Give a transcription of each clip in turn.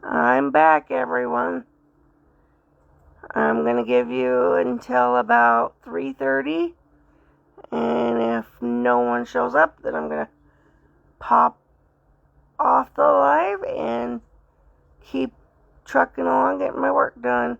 I'm back, everyone. I'm going to give you until about 3:30, and if no one shows up, then I'm going to pop off the live and keep trucking along, getting my work done.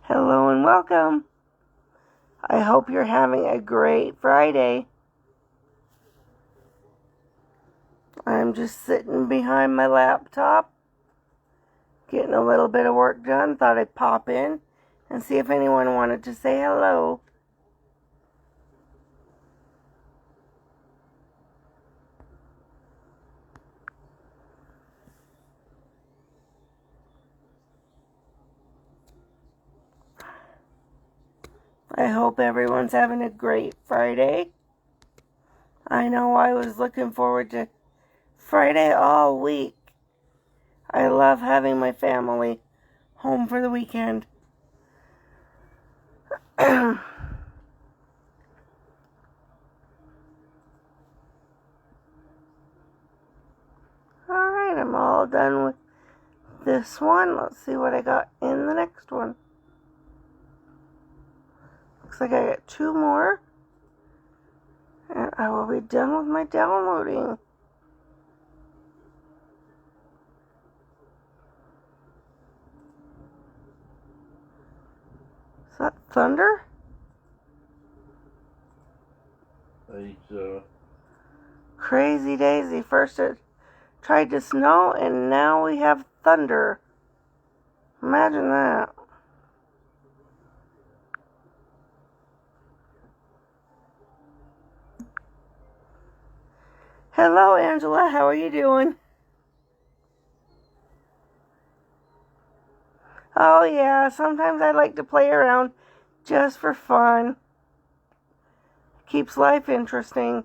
Hello and welcome. I hope you're having a great Friday. I'm just sitting behind my laptop, getting a little bit of work done. Thought I'd pop in and see if anyone wanted to say hello. I hope everyone's having a great Friday. I know I was looking forward to Friday all week. I love having my family home for the weekend. Alright, I'm all done with this one. Let's see what I got in the next one. Looks like I got 2 more. And I will be done with my downloading. Is that thunder? I think so. Crazy daisy. First it tried to snow, and now we have thunder. Imagine that. Hello, Angela. How are you doing? Oh, yeah. Sometimes I like to play around just for fun. Keeps life interesting.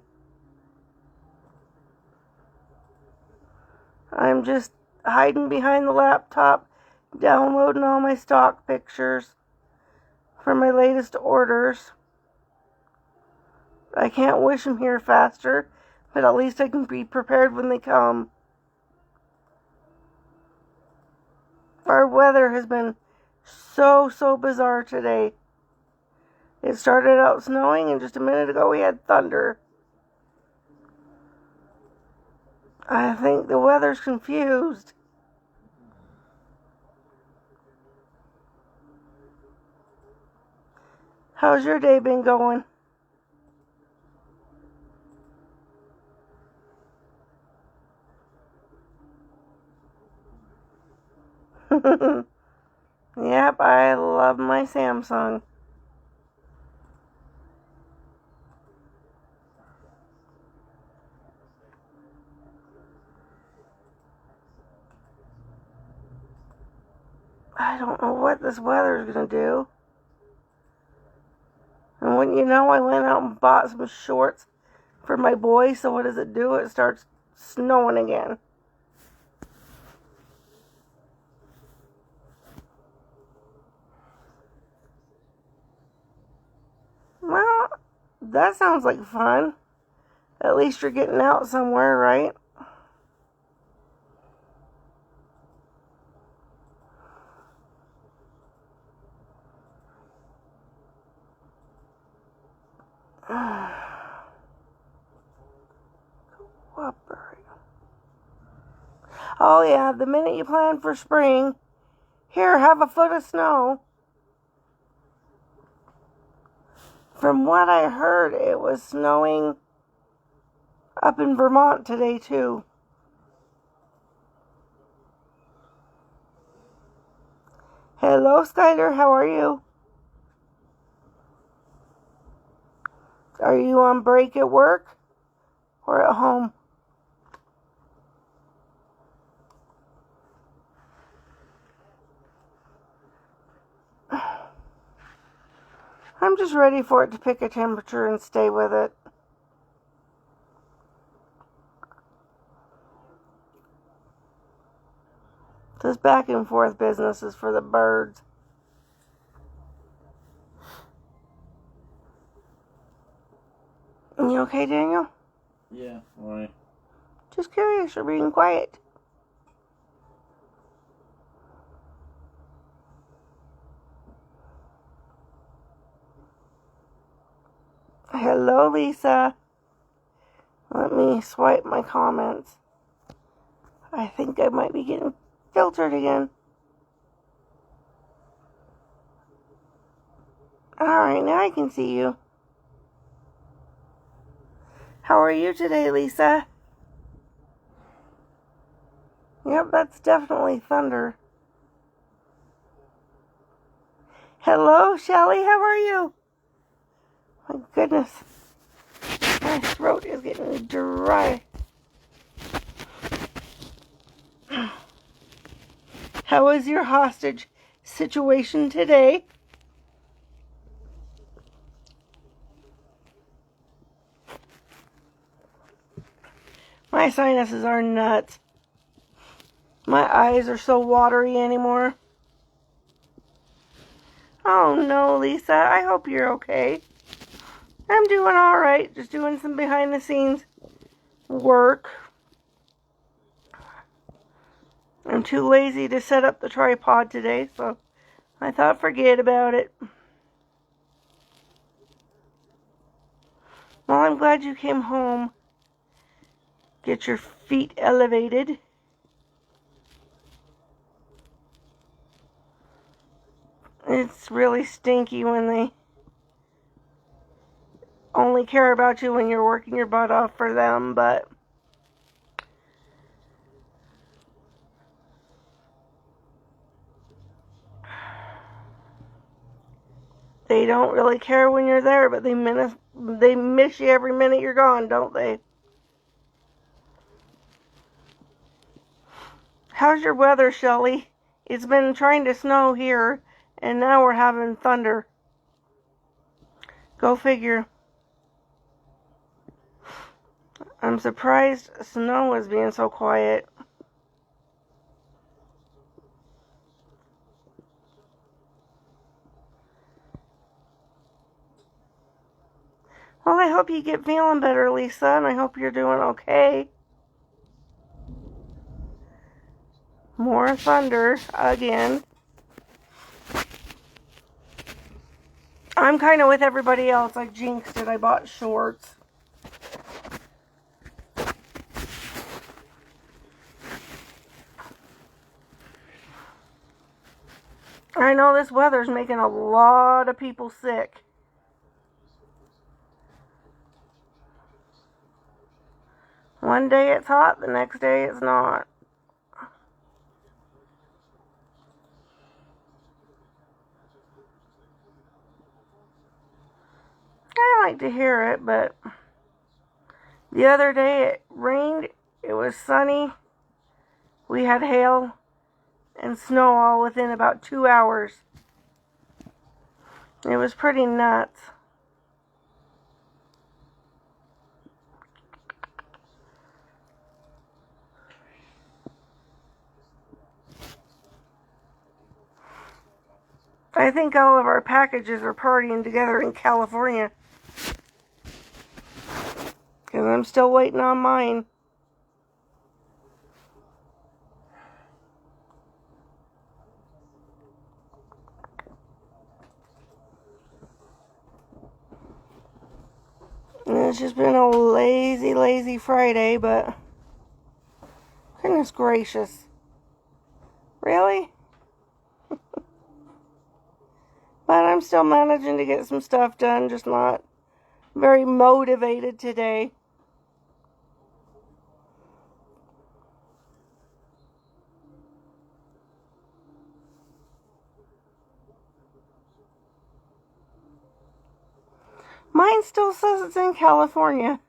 I'm just hiding behind the laptop, downloading all my stock pictures for my latest orders. I can't wish them here faster, but at least I can be prepared when they come. Our weather has been so bizarre today. It started out snowing, and just a minute ago we had thunder. I think the weather's confused. How's your day been going? Yep, I love my Samsung. I don't know what this weather is going to do. And Wouldn't you know, I went out and bought some shorts for my boy, so what does it do? It starts snowing again. Well, that sounds like fun. At least you're getting out somewhere, right? Oh yeah, the minute you plan for spring, here, have a foot of snow. From what I heard, it was snowing up in Vermont today too. Hello, Skyler, how are you? Are you on break at work or at home? I'm just ready for it to pick a temperature and stay with it. This back and forth business is for the birds. You okay, Daniel? Yeah, why? Just curious, you're being quiet. Hello, Lisa. Let me swipe my comments. I think I might be getting filtered again. Alright, now I can see you. How are you today, Lisa? Yep, that's definitely thunder. Hello, Shelly, how are you? My goodness. My throat is getting dry. How is your hostage situation today? My sinuses are nuts. My eyes are so watery anymore. Oh no, Lisa, I hope you're okay. I'm doing alright, just doing some behind the scenes work. I'm too lazy to set up the tripod today, so I thought forget about it. Well, I'm glad you came home. Get your feet elevated. It's really stinky when they only care about you when you're working your butt off for them, but they don't really care when you're there, but they miss you every minute you're gone, don't they? How's your weather, Shelly? It's been trying to snow here, and now we're having thunder. Go figure. I'm surprised snow is being so quiet. Well, I hope you get feeling better, Lisa, and I hope you're doing okay. More thunder again. I'm kind of with everybody else. I jinxed it. I bought shorts. I know this weather's making a lot of people sick. One day it's hot, the next day it's not. I like to hear it, but the other day it rained, it was sunny, we had hail and snow all within about 2 hours. It was pretty nuts. I think all of our packages are partying together in California. Because I'm still waiting on mine. And it's just been a lazy, lazy Friday, but goodness gracious. Really? But I'm still managing to get some stuff done, just not very motivated today. Mine still says it's in California.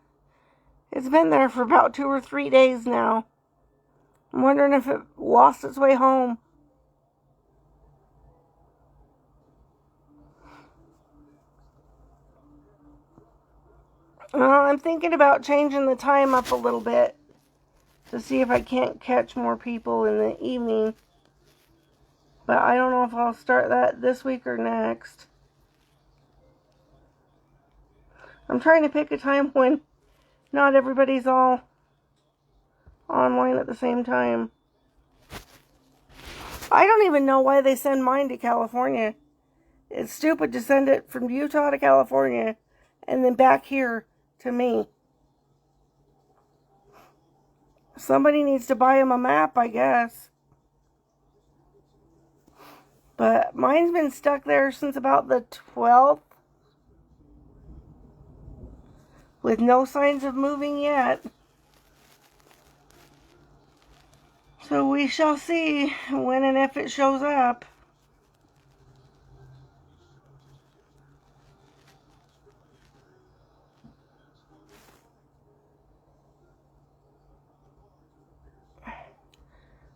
It's been there for about 2 or 3 days now. I'm wondering if it lost its way home. Well, I'm thinking about changing the time up a little bit to see if I can't catch more people in the evening. But I don't know if I'll start that this week or next. I'm trying to pick a time when not everybody's all online at the same time. I don't even know why they send mine to California. It's stupid to send it from Utah to California and then back here to me. Somebody needs to buy them a map, I guess. But mine's been stuck there since about the 12th. With no signs of moving yet. So we shall see when and if it shows up.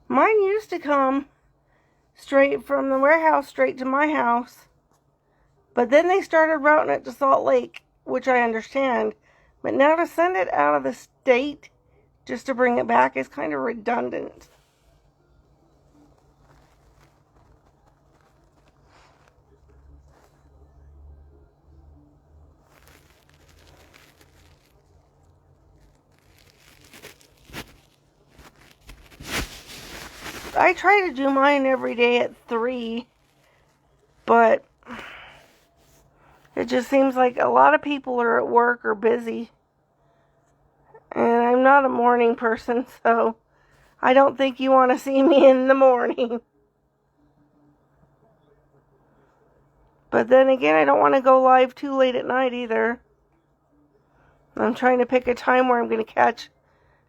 Mine used to come straight from the warehouse straight to my house. But then they started routing it to Salt Lake, which I understand. But now to send it out of the state just to bring it back is kind of redundant. I try to do mine every day at 3, but it just seems like a lot of people are at work or busy. And I'm not a morning person, so I don't think you want to see me in the morning. But then again, I don't want to go live too late at night either. I'm trying to pick a time where I'm going to catch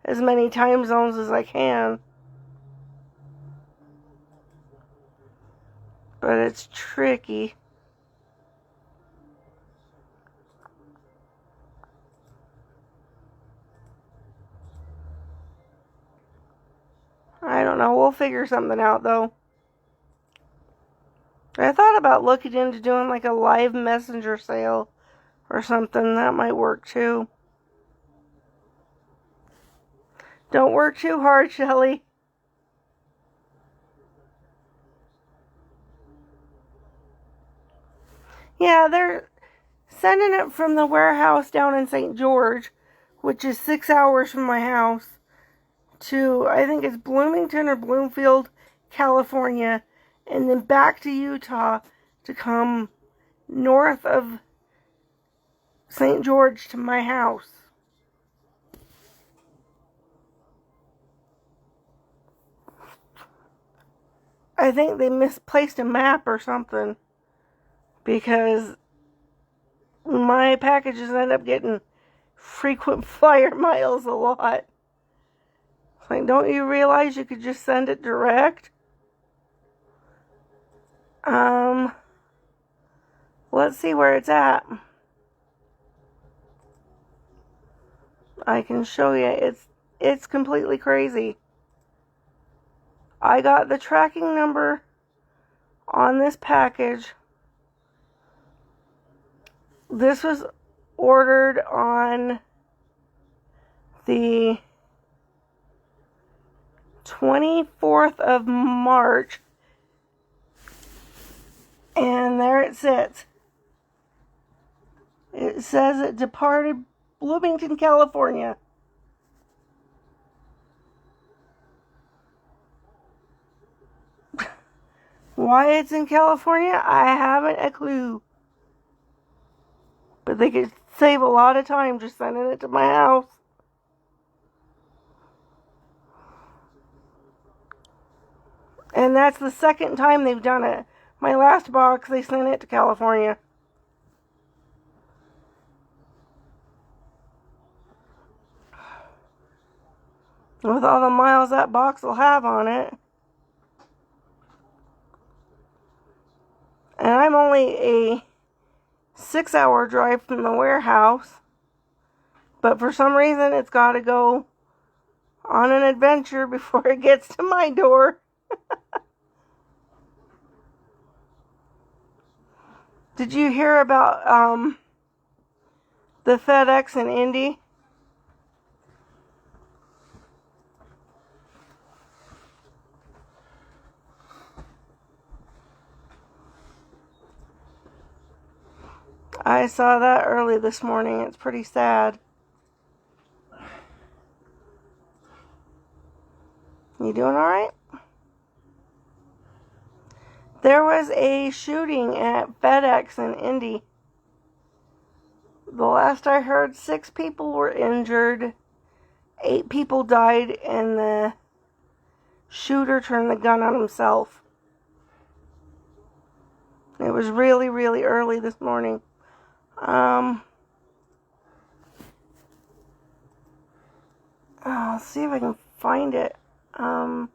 as many time zones as I can. But it's tricky. I don't know. We'll figure something out, though. I thought about looking into doing like a live messenger sale or something. That might work too. Don't work too hard, Shelly. Yeah, they're sending it from the warehouse down in St. George, which is 6 hours from my house, to, I think it's Bloomington or Bloomfield, California, and then back to Utah to come north of St. George to my house. I think they misplaced a map or something, because my packages end up getting frequent flyer miles a lot. Like, don't you realize you could just send it direct? Let's see where it's at. I can show you. It's completely crazy. I got the tracking number on this package. This was ordered on the 24th of March. And there it sits. It says it departed Bloomington, California. Why it's in California, I haven't a clue. But they could save a lot of time just sending it to my house. And that's the second time they've done it. My last box, they sent it to California. With all the miles that box will have on it. And I'm only a 6-hour drive from the warehouse. But for some reason, it's got to go on an adventure before it gets to my door. Did you hear about the FedEx in Indy? I saw that early this morning. It's pretty sad. You doing alright? There was a shooting at FedEx in Indy. The last I heard, 6 people were injured. 8 people died, and the shooter turned the gun on himself. It was really, really early this morning. I'll see if I can find it. I'm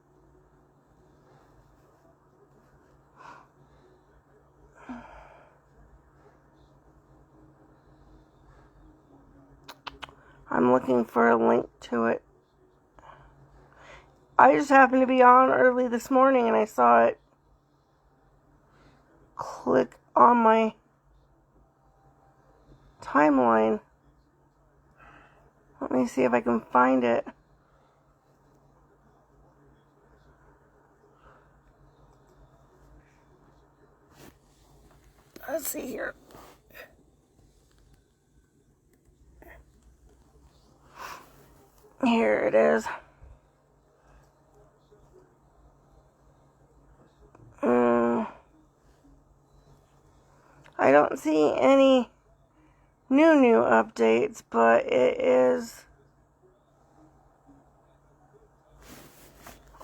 looking for a link to it. I just happened to be on early this morning and I saw it click on my timeline. Let me see if I can find it. Let's see here. Here it is. I don't see any new updates, but it is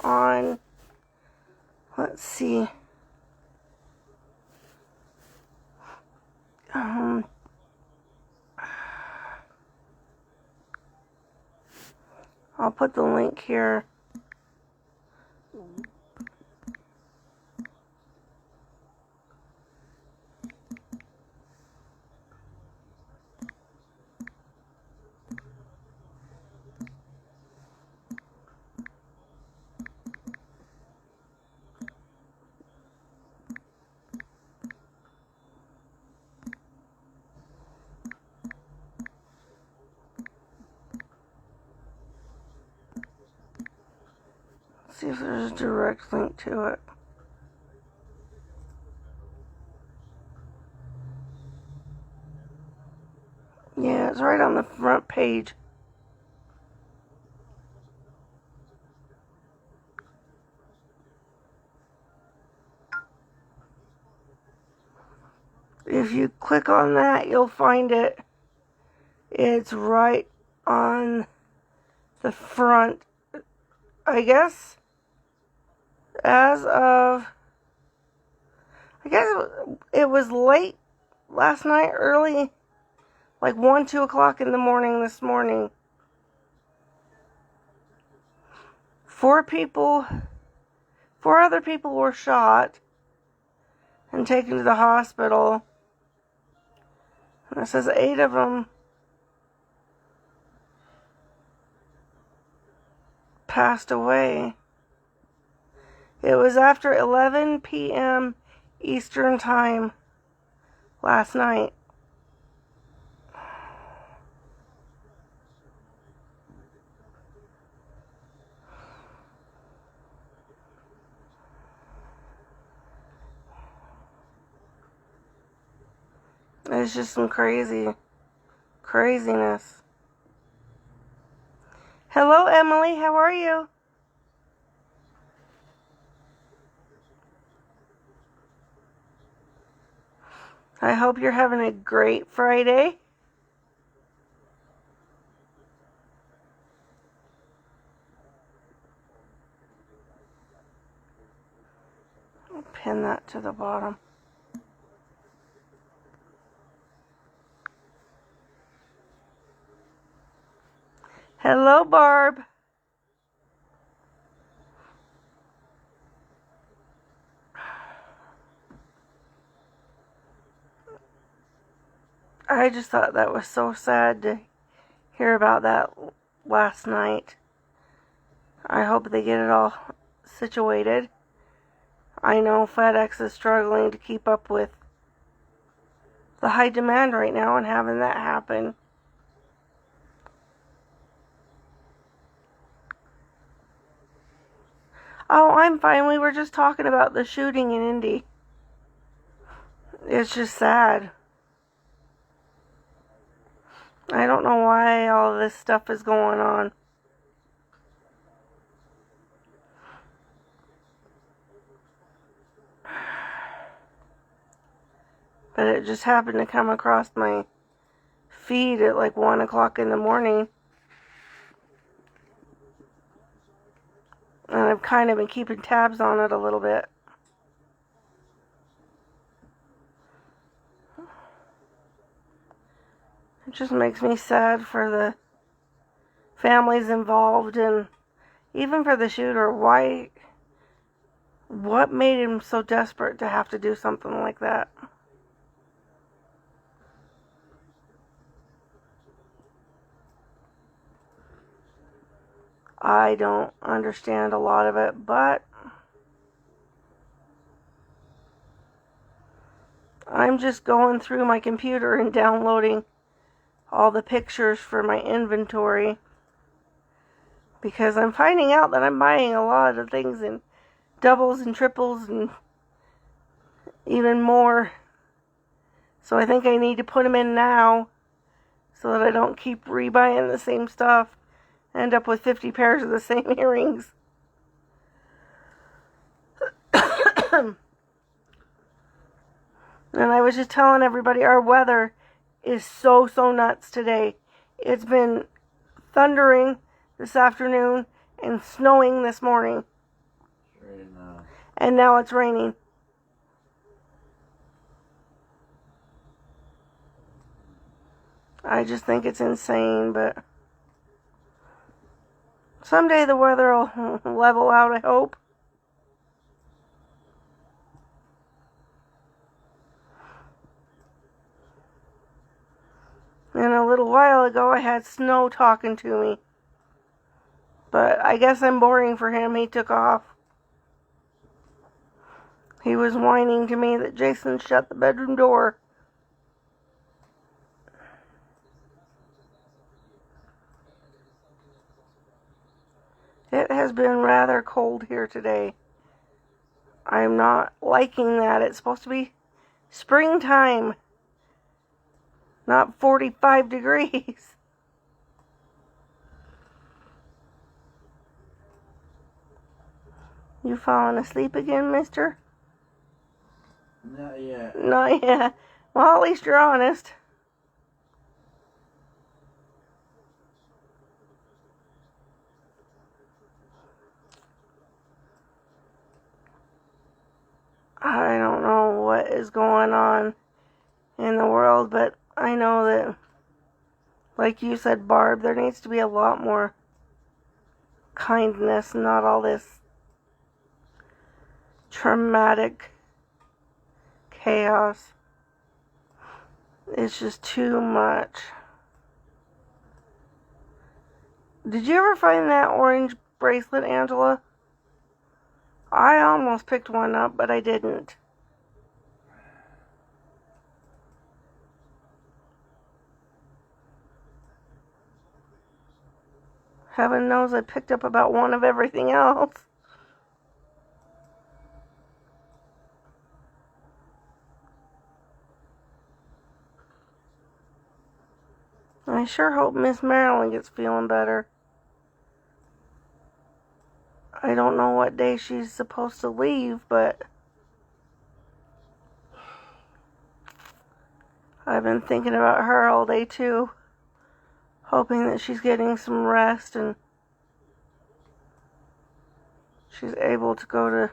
on, let's see, I'll put the link here. See if there's a direct link to it. Yeah, it's right on the front page. If you click on that, you'll find it. It's right on the front. I guess I guess it was late last night, early, like 1, 2 o'clock in the morning this morning. 4 other people were shot and taken to the hospital. And it says 8 of them passed away. It was after 11 p.m. Eastern Time last night. It's just some craziness. Hello, Emily. How are you? I hope you're having a great Friday. I'll pin that to the bottom. Hello, Barb. I just thought that was so sad to hear about that last night. I hope they get it all situated. I know FedEx is struggling to keep up with the high demand right now, and having that happen. Oh, I'm fine. We were just talking about the shooting in Indy. It's just sad. I don't know why all this stuff is going on. But it just happened to come across my feed at like 1 o'clock in the morning. And I've kind of been keeping tabs on it a little bit. It just makes me sad for the families involved, and even for the shooter. What made him so desperate to have to do something like that? I don't understand a lot of it, but I'm just going through my computer and downloading all the pictures for my inventory, because I'm finding out that I'm buying a lot of things in doubles and triples and even more. So I think I need to put them in now so that I don't keep rebuying the same stuff. End up with 50 pairs of the same earrings. And I was just telling everybody, our weather is so nuts today. It's been thundering this afternoon and snowing this morning. It's raining now. And now it's raining. I just think it's insane, but someday the weather will level out, I hope. And a little while ago I had Snow talking to me. But I guess I'm boring for him. He took off. He was whining to me that Jason shut the bedroom door. It has been rather cold here today. I'm not liking that. It's supposed to be springtime, not 45 degrees. You falling asleep again, mister? Not yet. Not yet. Well, at least you're honest. I don't know what is going on in the world, but I know that, like you said, Barb, there needs to be a lot more kindness, not all this traumatic chaos. It's just too much. Did you ever find that orange bracelet, Angela? I almost picked one up, but I didn't. Heaven knows I picked up about one of everything else. I sure hope Miss Marilyn gets feeling better. I don't know what day she's supposed to leave, but I've been thinking about her all day too, hoping that she's getting some rest and she's able to go to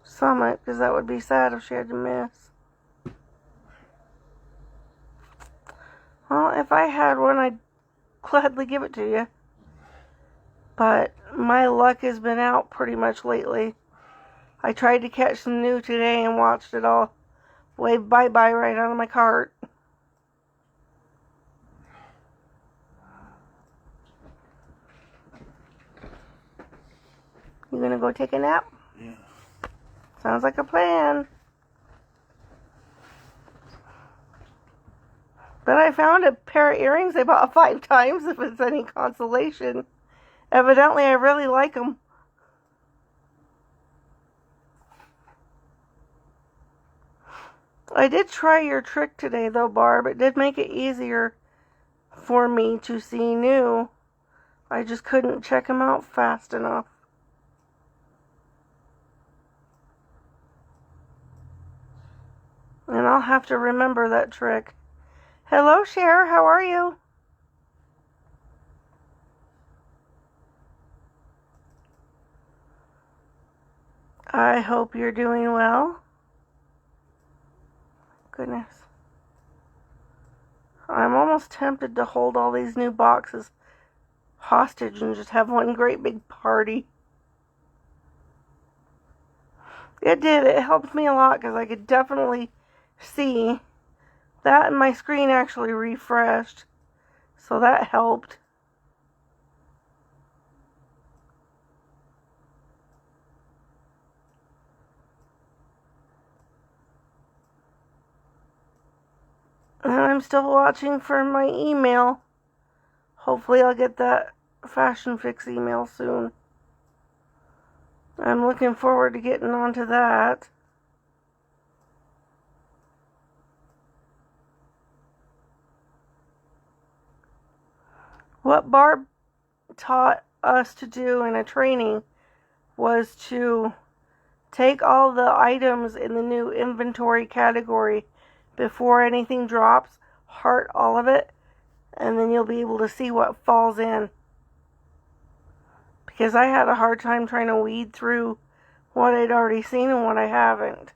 Summit, because that would be sad if she had to miss. Well, if I had one, I'd gladly give it to you. But my luck has been out pretty much lately. I tried to catch some new today and watched it all wave bye-bye right out of my cart. You gonna go take a nap? Yeah. Sounds like a plan. But I found a pair of earrings I bought 5 times, if it's any consolation. Evidently, I really like them. I did try your trick today, though, Barb. It did make it easier for me to see new. I just couldn't check them out fast enough. And I'll have to remember that trick. Hello, Cher. How are you? I hope you're doing well. Goodness. I'm almost tempted to hold all these new boxes hostage and just have one great big party. It did. It helped me a lot because I could definitely see that, and my screen actually refreshed. So that helped. And I'm still watching for my email. Hopefully I'll get that Fashion Fix email soon. I'm looking forward to getting onto that. What Barb taught us to do in a training was to take all the items in the new inventory category before anything drops, heart all of it, and then you'll be able to see what falls in. Because I had a hard time trying to weed through what I'd already seen and what I haven't.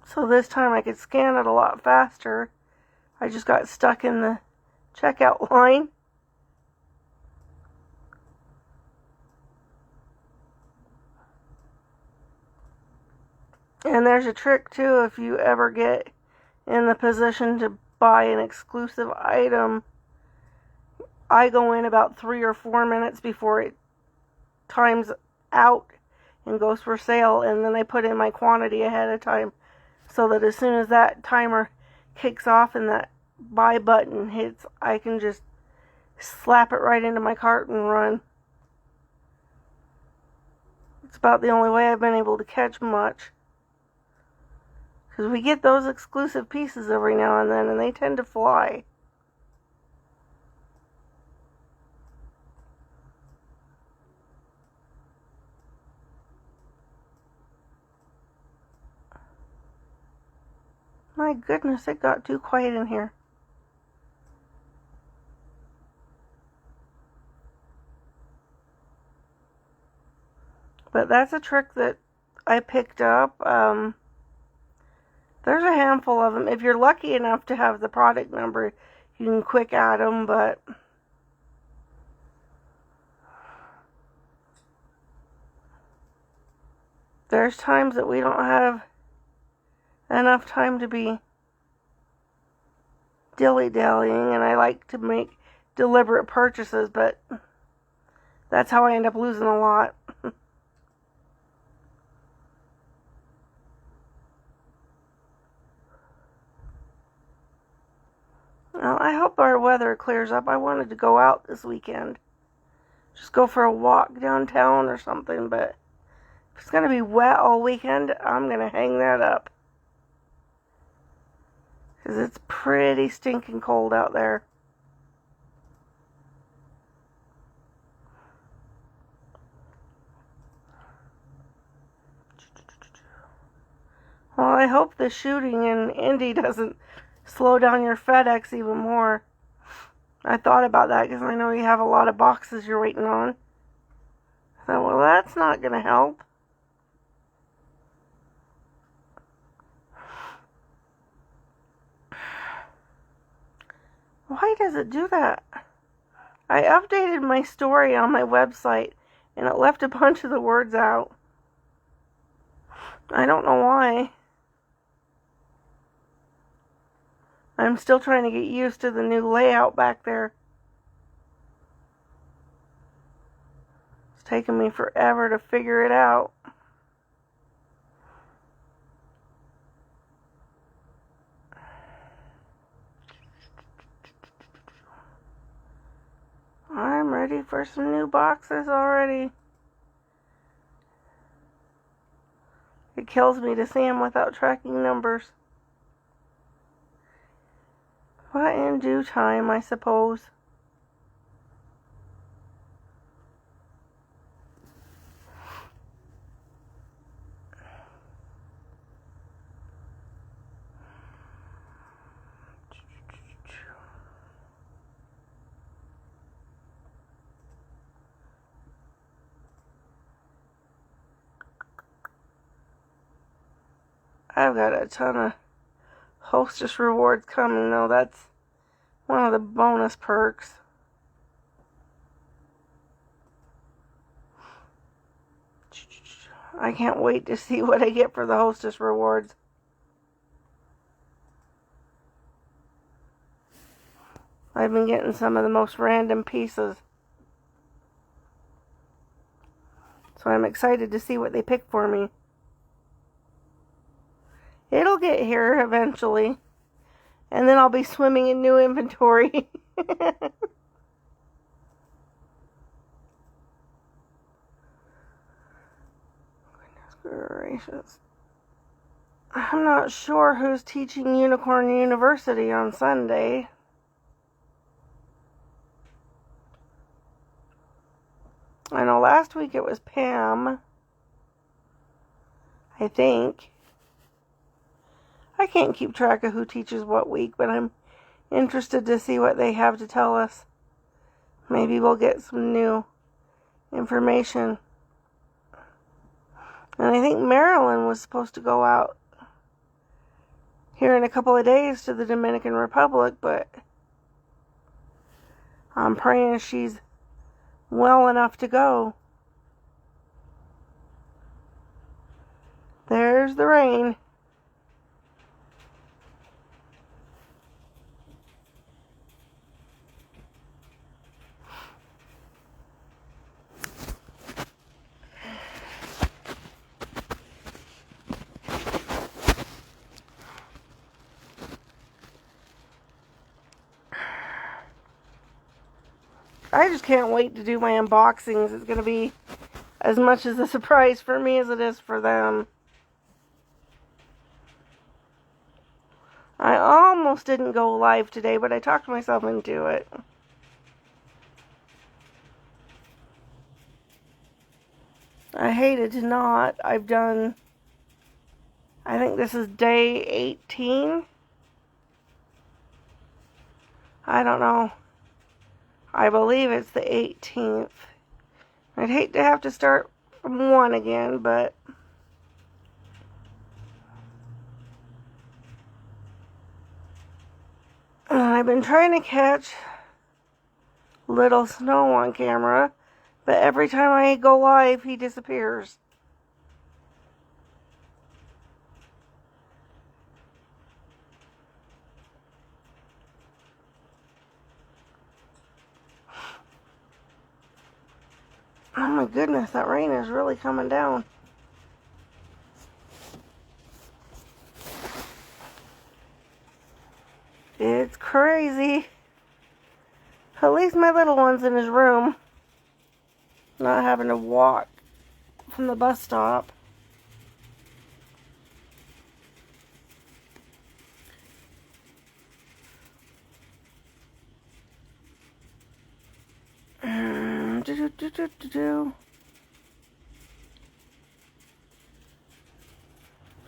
So this time I could scan it a lot faster. I just got stuck in the checkout line. And there's a trick too, if you ever get in the position to buy an exclusive item. I go in about 3 or 4 minutes before it times out and goes for sale, and then I put in my quantity ahead of time so that as soon as that timer kicks off and that buy button hits, I can just slap it right into my cart and run. It's about the only way I've been able to catch much. Because we get those exclusive pieces every now and then, and they tend to fly. My goodness, it got too quiet in here. But that's a trick that I picked up. There's a handful of them. If you're lucky enough to have the product number, you can quick add them, but there's times that we don't have enough time to be dilly-dallying, and I like to make deliberate purchases, but that's how I end up losing a lot. Well, I hope our weather clears up. I wanted to go out this weekend. Just go for a walk downtown or something, but if it's going to be wet all weekend, I'm going to hang that up. because it's pretty stinking cold out there. Well, I hope the shooting in Indy doesn't slow down your FedEx even more. I thought about that because I know you have a lot of boxes you're waiting on. So, well, that's not going to help. Why does it do that? I updated my story on my website and it left a bunch of the words out. I don't know why. I'm still trying to get used to the new layout back there. It's taken me forever to figure it out. I'm ready for some new boxes already. It kills me to see them without tracking numbers. But in due time, I suppose. I've got a ton of Hostess rewards coming, though. That's one of the bonus perks. I can't wait to see what I get for the Hostess rewards. I've been getting some of the most random pieces. So I'm excited to see what they pick for me. It'll get here eventually. And then I'll be swimming in new inventory. Goodness gracious. I'm not sure who's teaching Unicorn University on Sunday. I know last week it was Pam. I think. I can't keep track of who teaches what week, but I'm interested to see what they have to tell us. Maybe we'll get some new information. And I think Marilyn was supposed to go out here in a couple of days to the Dominican Republic, but I'm praying she's well enough to go. There's the rain. I just can't wait to do my unboxings. It's going to be as much as a surprise for me as it is for them. I almost didn't go live today, but I talked myself into it. I hated to not. I've done, I think this is day 18. I don't know. I believe it's the 18th. I'd hate to have to start from 1 again, but I've been trying to catch Little Snow on camera, but every time I go live, he disappears. Oh my goodness, that rain is really coming down. It's crazy. At least my little one's in his room, not having to walk from the bus stop.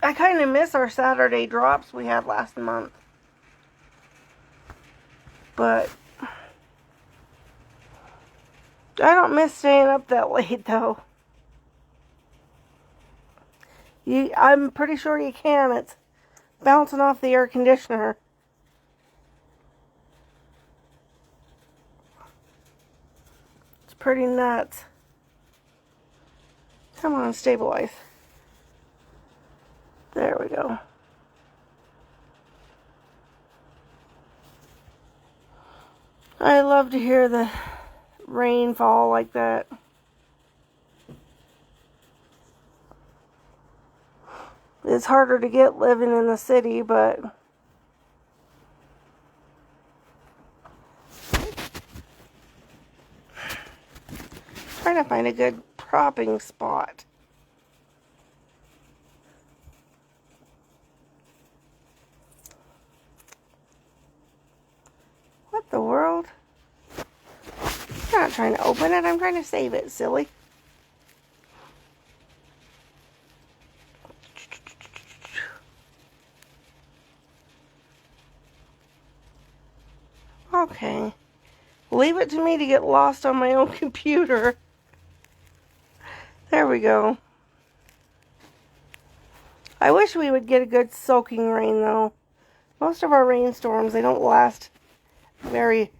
I kind of miss our Saturday drops we had last month. But I don't miss staying up that late, though. I'm pretty sure you can. It's bouncing off the air conditioner. It's pretty nuts. Come on, stabilize. There we go. I love to hear the rain fall like that. It's harder to get living in the city, but trying to find a good propping spot. What the world? I'm not trying to open it, I'm trying to save it, silly. Okay. Leave it to me to get lost on my own computer. There we go. I wish we would get a good soaking rain, though. Most of our rainstorms, they don't last very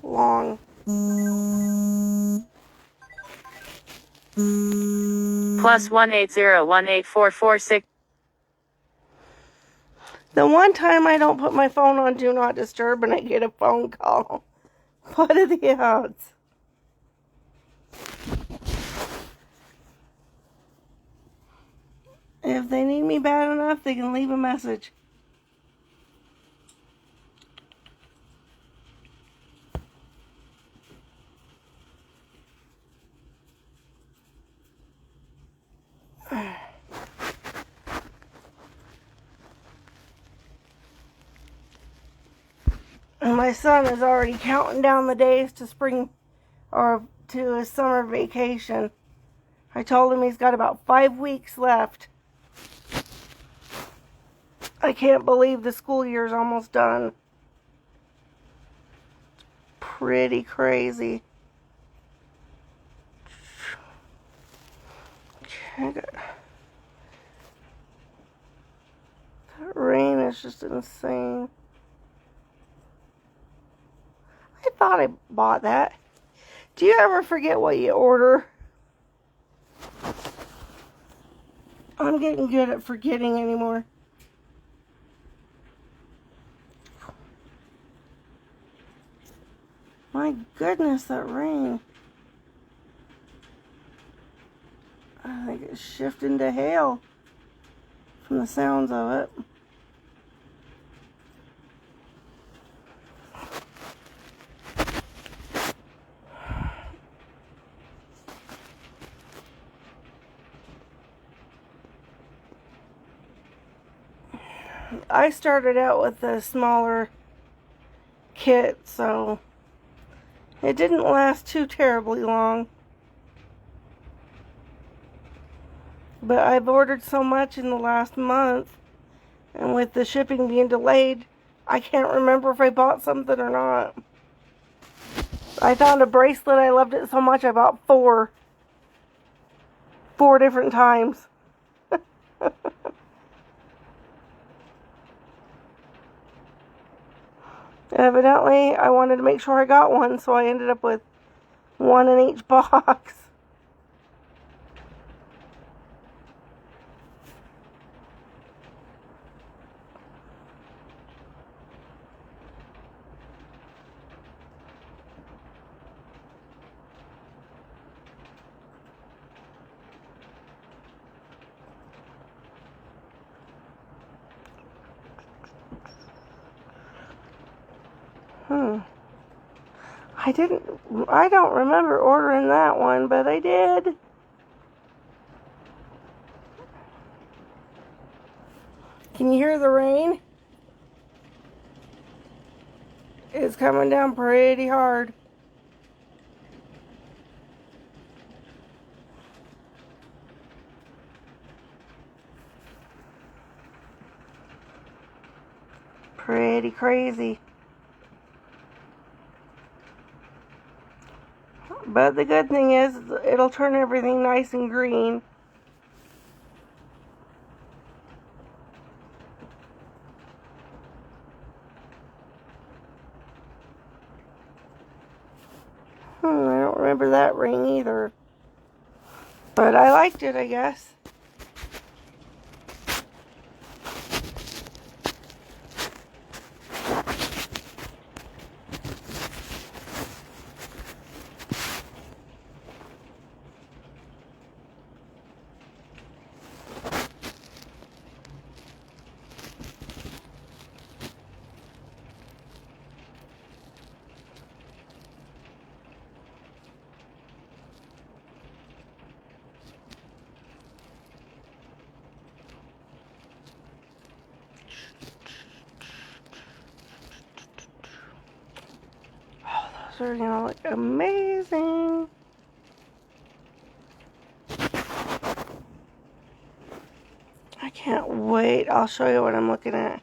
long. +180184446. The one time I don't put my phone on Do Not Disturb and I get a phone call. What are the odds? If they need me bad enough, they can leave a message. And my son is already counting down the days to spring or to his summer vacation. I told him he's got about 5 weeks left. I can't believe the school year's almost done. Pretty crazy. Okay, that rain is just insane. I thought I bought that. Do you ever forget what you order? I'm getting good at forgetting anymore. My goodness, that rain. I think it's shifting to hail from the sounds of it. I started out with a smaller kit, so it didn't last too terribly long. But I've ordered so much in the last month, and with the shipping being delayed, I can't remember if I bought something or not. I found a bracelet, I loved it so much I bought four different times. Evidently, I wanted to make sure I got one, so I ended up with one in each box. I don't remember ordering that one, but I did. Can you hear the rain? It's coming down pretty hard. Pretty crazy. But the good thing is, it'll turn everything nice and green. I don't remember that ring either. But I liked it, I guess. Those are gonna look amazing. I can't wait. I'll show you what I'm looking at.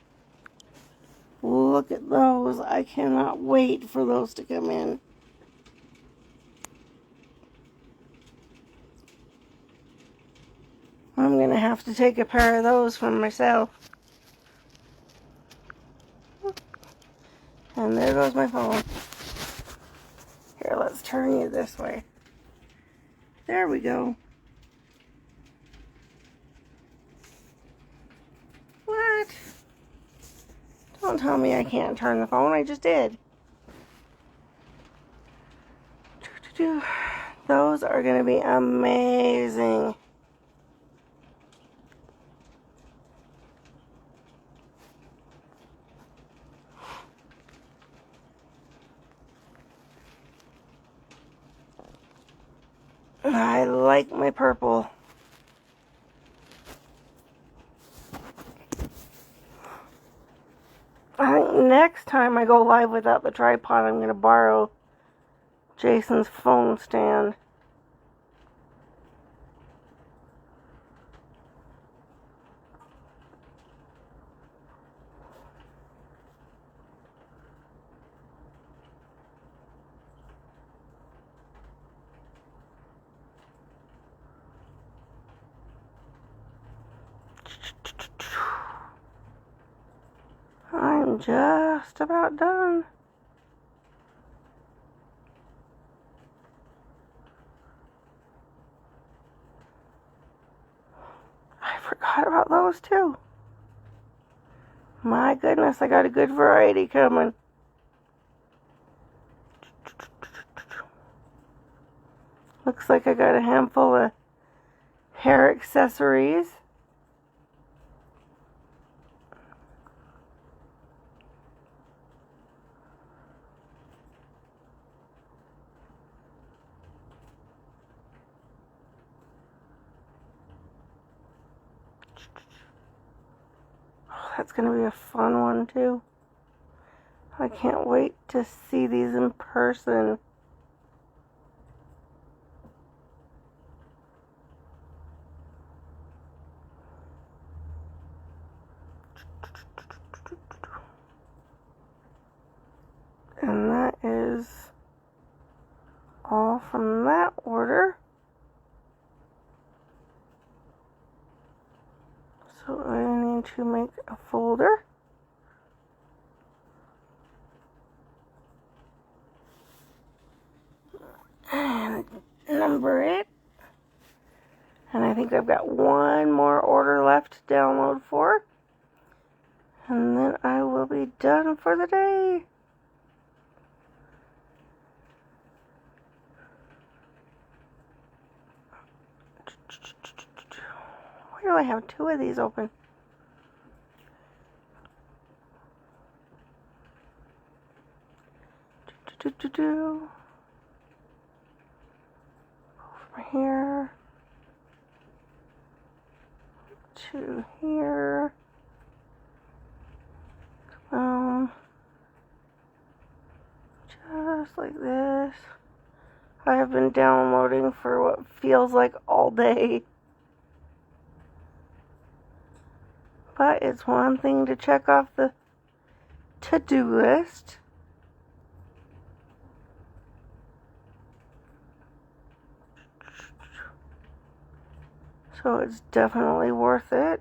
Look at those. I cannot wait for those to come in. I'm gonna have to take a pair of those for myself. And there goes my phone. Here, let's turn you this way. There we go. What? Don't tell me I can't turn the phone. I just did. Those are going to be amazing. I like my purple. I think next time I go live without the tripod, I'm going to borrow Jason's phone stand. I'm just about done. I forgot about those too. My goodness, I got a good variety coming. Looks like I got a handful of hair accessories. Oh, that's going to be a fun one too. I can't wait to see these in person. And that is all from that order. So I need to make a folder. And number it. And I think I've got one more order left to download for. And then I will be done for the day. Why do I have two of these open? Over here. To here. Just like this. I have been downloading for what feels like all day. But it's one thing to check off the to-do list. So it's definitely worth it.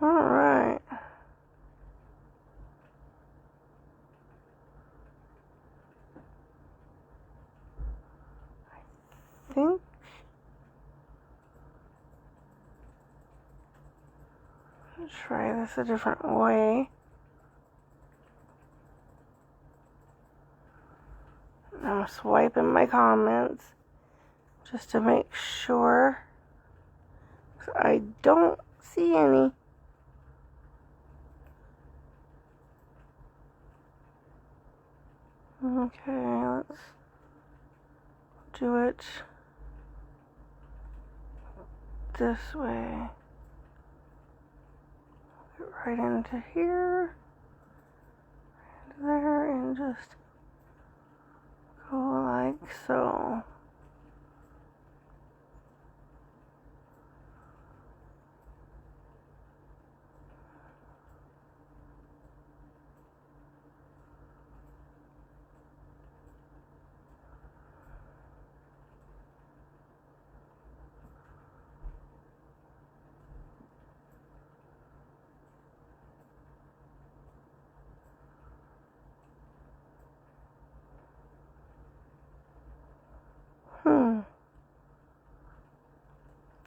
All right. I think let's try this a different way. I'm swiping my comments just to make sure I don't see any. Okay, let's do it this way. Get right into here, into there, and just go like so.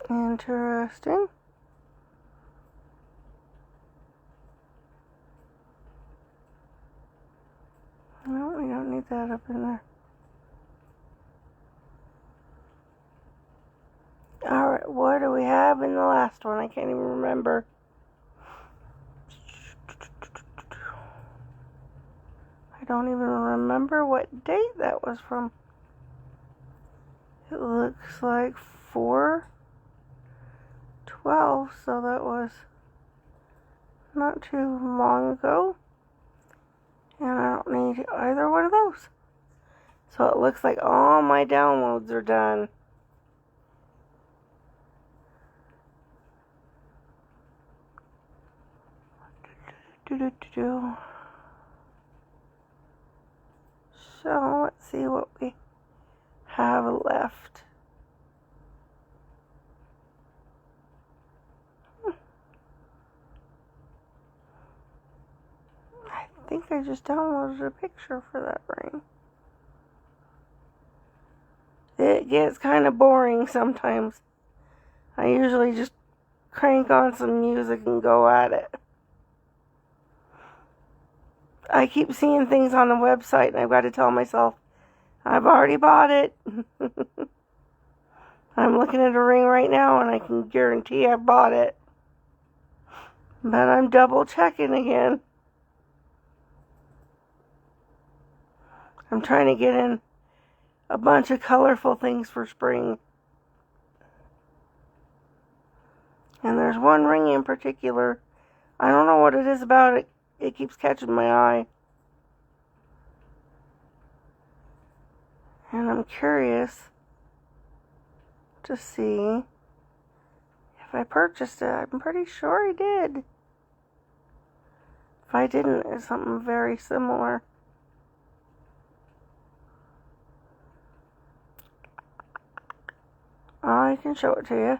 Interesting. No, we don't need that up in there. Alright, what do we have in the last one? I can't even remember. I don't even remember what date that was from. It looks like 4/12, so that was not too long ago. And I don't need either one of those. So it looks like all my downloads are done. So let's see what we have left. I think I just downloaded a picture for that ring. It gets kind of boring sometimes. I usually just crank on some music and go at it. I keep seeing things on the website and I've got to tell myself, I've already bought it. I'm looking at a ring right now and I can guarantee I bought it. But I'm double checking again. I'm trying to get in a bunch of colorful things for spring. And there's one ring in particular. I don't know what it is about it. It keeps catching my eye. And I'm curious to see if I purchased it. I'm pretty sure I did. If I didn't, it's something very similar. I can show it to you.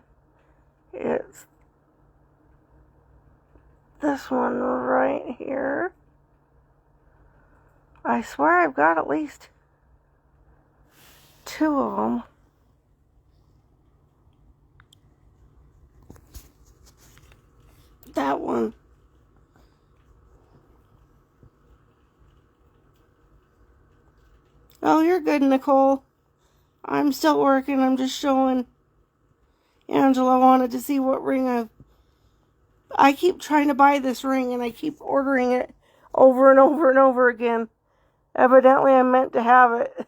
It's this one right here. I swear I've got at least 2 of them. That one. Oh, you're good, Nicole. I'm still working. I'm just showing Angela wanted to see what ring I keep trying to buy this ring and I keep ordering it over and over and over again. Evidently, I meant to have it.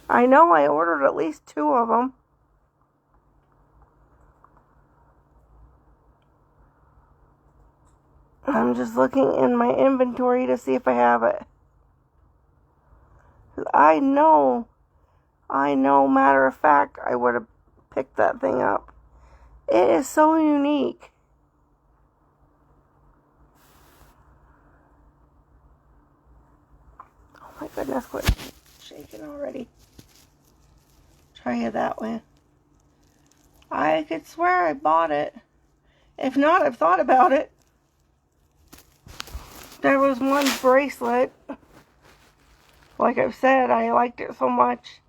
I know I ordered at least 2 of them. I'm just looking in my inventory to see if I have it. I know, matter of fact, I would have picked that thing up. It is so unique. Oh my goodness, quit shaking already. Try it that way. I could swear I bought it. If not, I've thought about it. There was one bracelet. Like I've said, I liked it so much.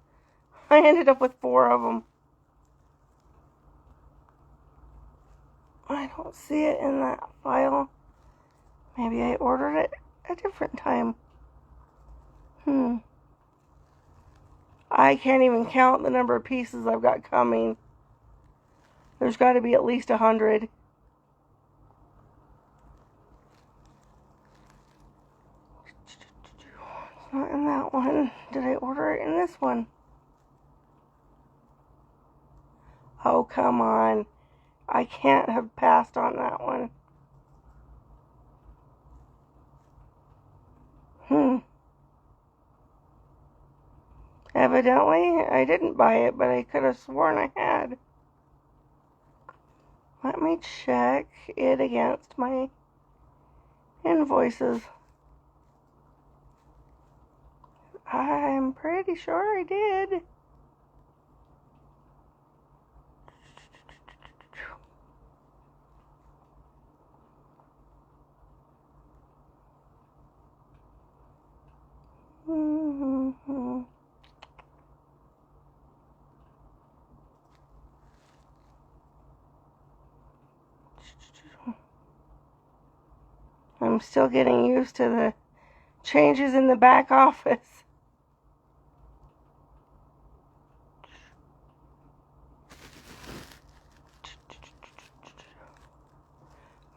I ended up with 4 of them. I don't see it in that file. Maybe I ordered it a different time. I can't even count the number of pieces I've got coming. There's got to be at least 100. It's not in that one. Did I order it in this one? Oh, come on. I can't have passed on that one. Evidently, I didn't buy it, but I could have sworn I had. Let me check it against my invoices. I'm pretty sure I did. I'm still getting used to the changes in the back office.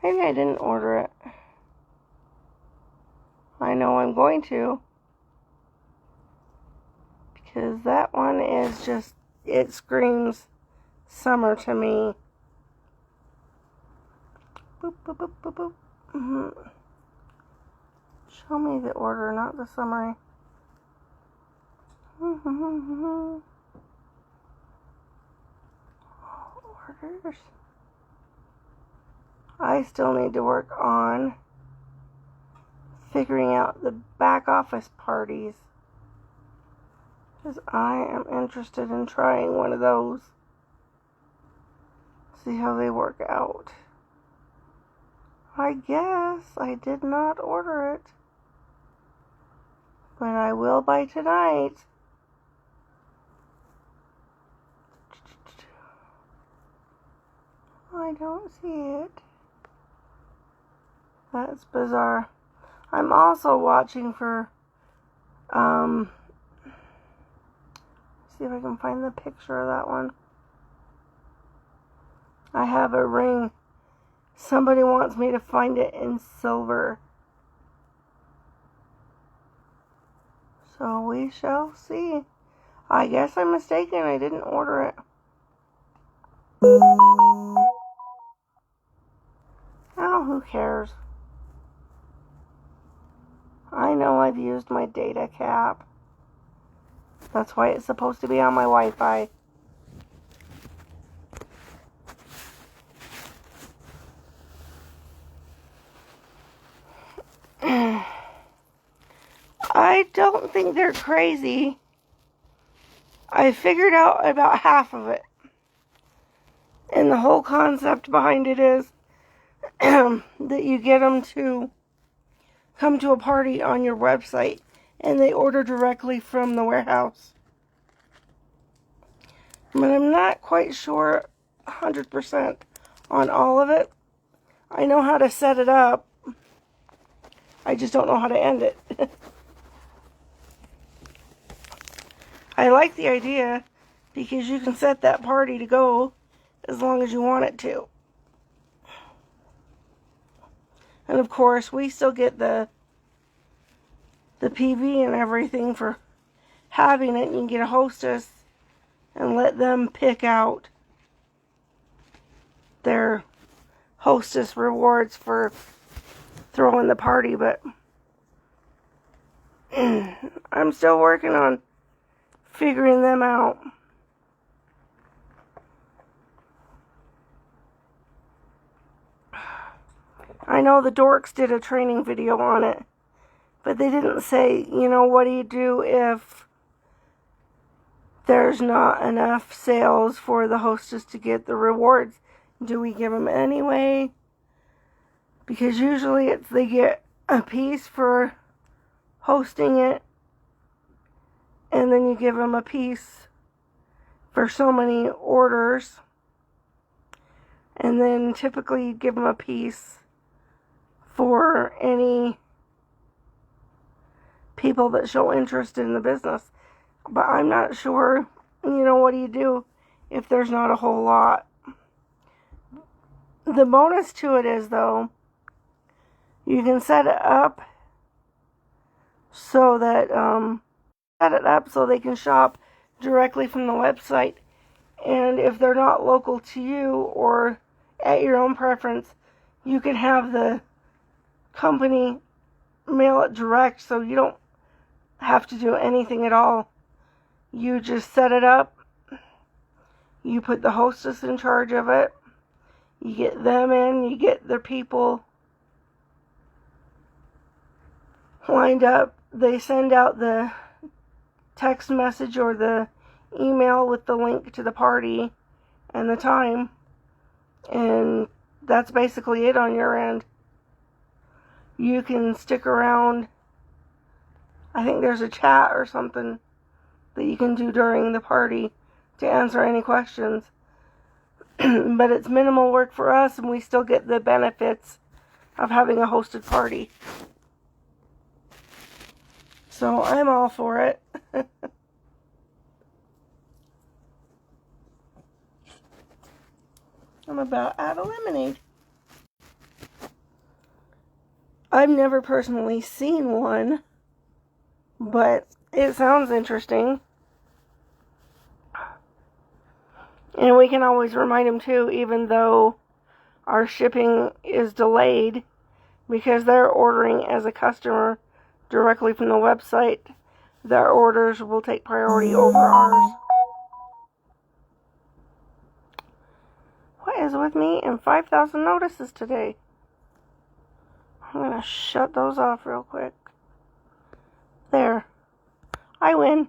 Maybe I didn't order it. I know I'm going to. Because that one is just, it screams summer to me. Boop, boop, boop, boop, boop. Show me the order, not the summary. Orders. I still need to work on figuring out the back office parties. Because I am interested in trying one of those. See how they work out. I guess I did not order it. But I will by tonight. I don't see it. That's bizarre. I'm also watching for, see if I can find the picture of that one. I have a ring. Somebody wants me to find it in silver. So we shall see. I guess I'm mistaken. I didn't order it. Oh, who cares? I know I've used my data cap. That's why it's supposed to be on my Wi-Fi. I don't think they're crazy. I figured out about half of it. And the whole concept behind it is that you get them to come to a party on your website and they order directly from the warehouse. But I'm not quite sure 100% on all of it. I know how to set it up. I just don't know how to end it. I like the idea because you can set that party to go as long as you want it to. And of course, we still get the PV and everything for having it. You can get a hostess and let them pick out their hostess rewards for throwing the party, but I'm still working on figuring them out. I know the dorks did a training video on it, but they didn't say, what do you do if there's not enough sales for the hostess to get the rewards? Do we give them anyway? Because usually they get a piece for hosting it, and then you give them a piece for so many orders, and then typically you give them a piece for any people that show interest in the business. But I'm not sure, what do you do if there's not a whole lot? The bonus to it is, though, you can set it up so that they can shop directly from the website. And if they're not local to you or at your own preference, you can have the company mail it direct, so you don't have to do anything at all. You just set it up, you put the hostess in charge of it, you get them in, you get their people lined up, they send out the text message or the email with the link to the party and the time, and that's basically it on your end. You can stick around. I think there's a chat or something that you can do during the party to answer any questions. But it's minimal work for us, and we still get the benefits of having a hosted party. So I'm all for it. I'm about out of lemonade. I've never personally seen one, but it sounds interesting. And we can always remind them too, even though our shipping is delayed, because they're ordering as a customer directly from the website, their orders will take priority over ours. What is with me and 5,000 notices today? I'm going to shut those off real quick. There. I win.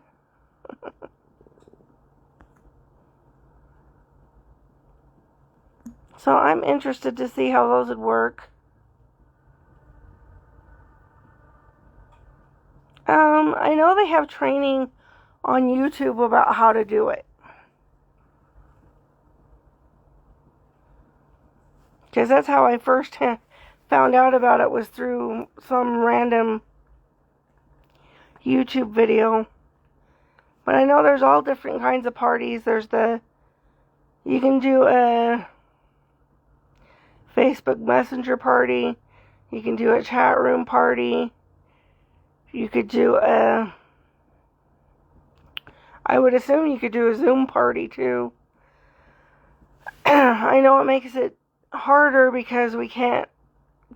So I'm interested to see how those would work. I know they have training on YouTube about how to do it. Because that's how I first found out about it, was through some random YouTube video. But I know there's all different kinds of parties. You can do a Facebook Messenger party. You can do a chat room party. You could do I would assume you could do a Zoom party too. I know it makes it harder because we can't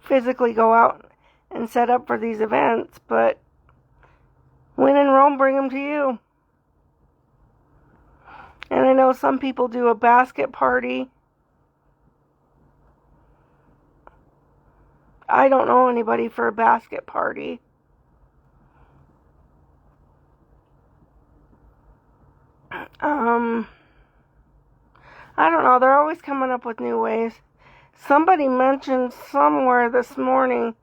physically go out and set up for these events, but when in Rome, bring them to you. And I know some people do a basket party. I don't know anybody for a basket party. I don't know. They're always coming up with new ways. Somebody mentioned somewhere this morning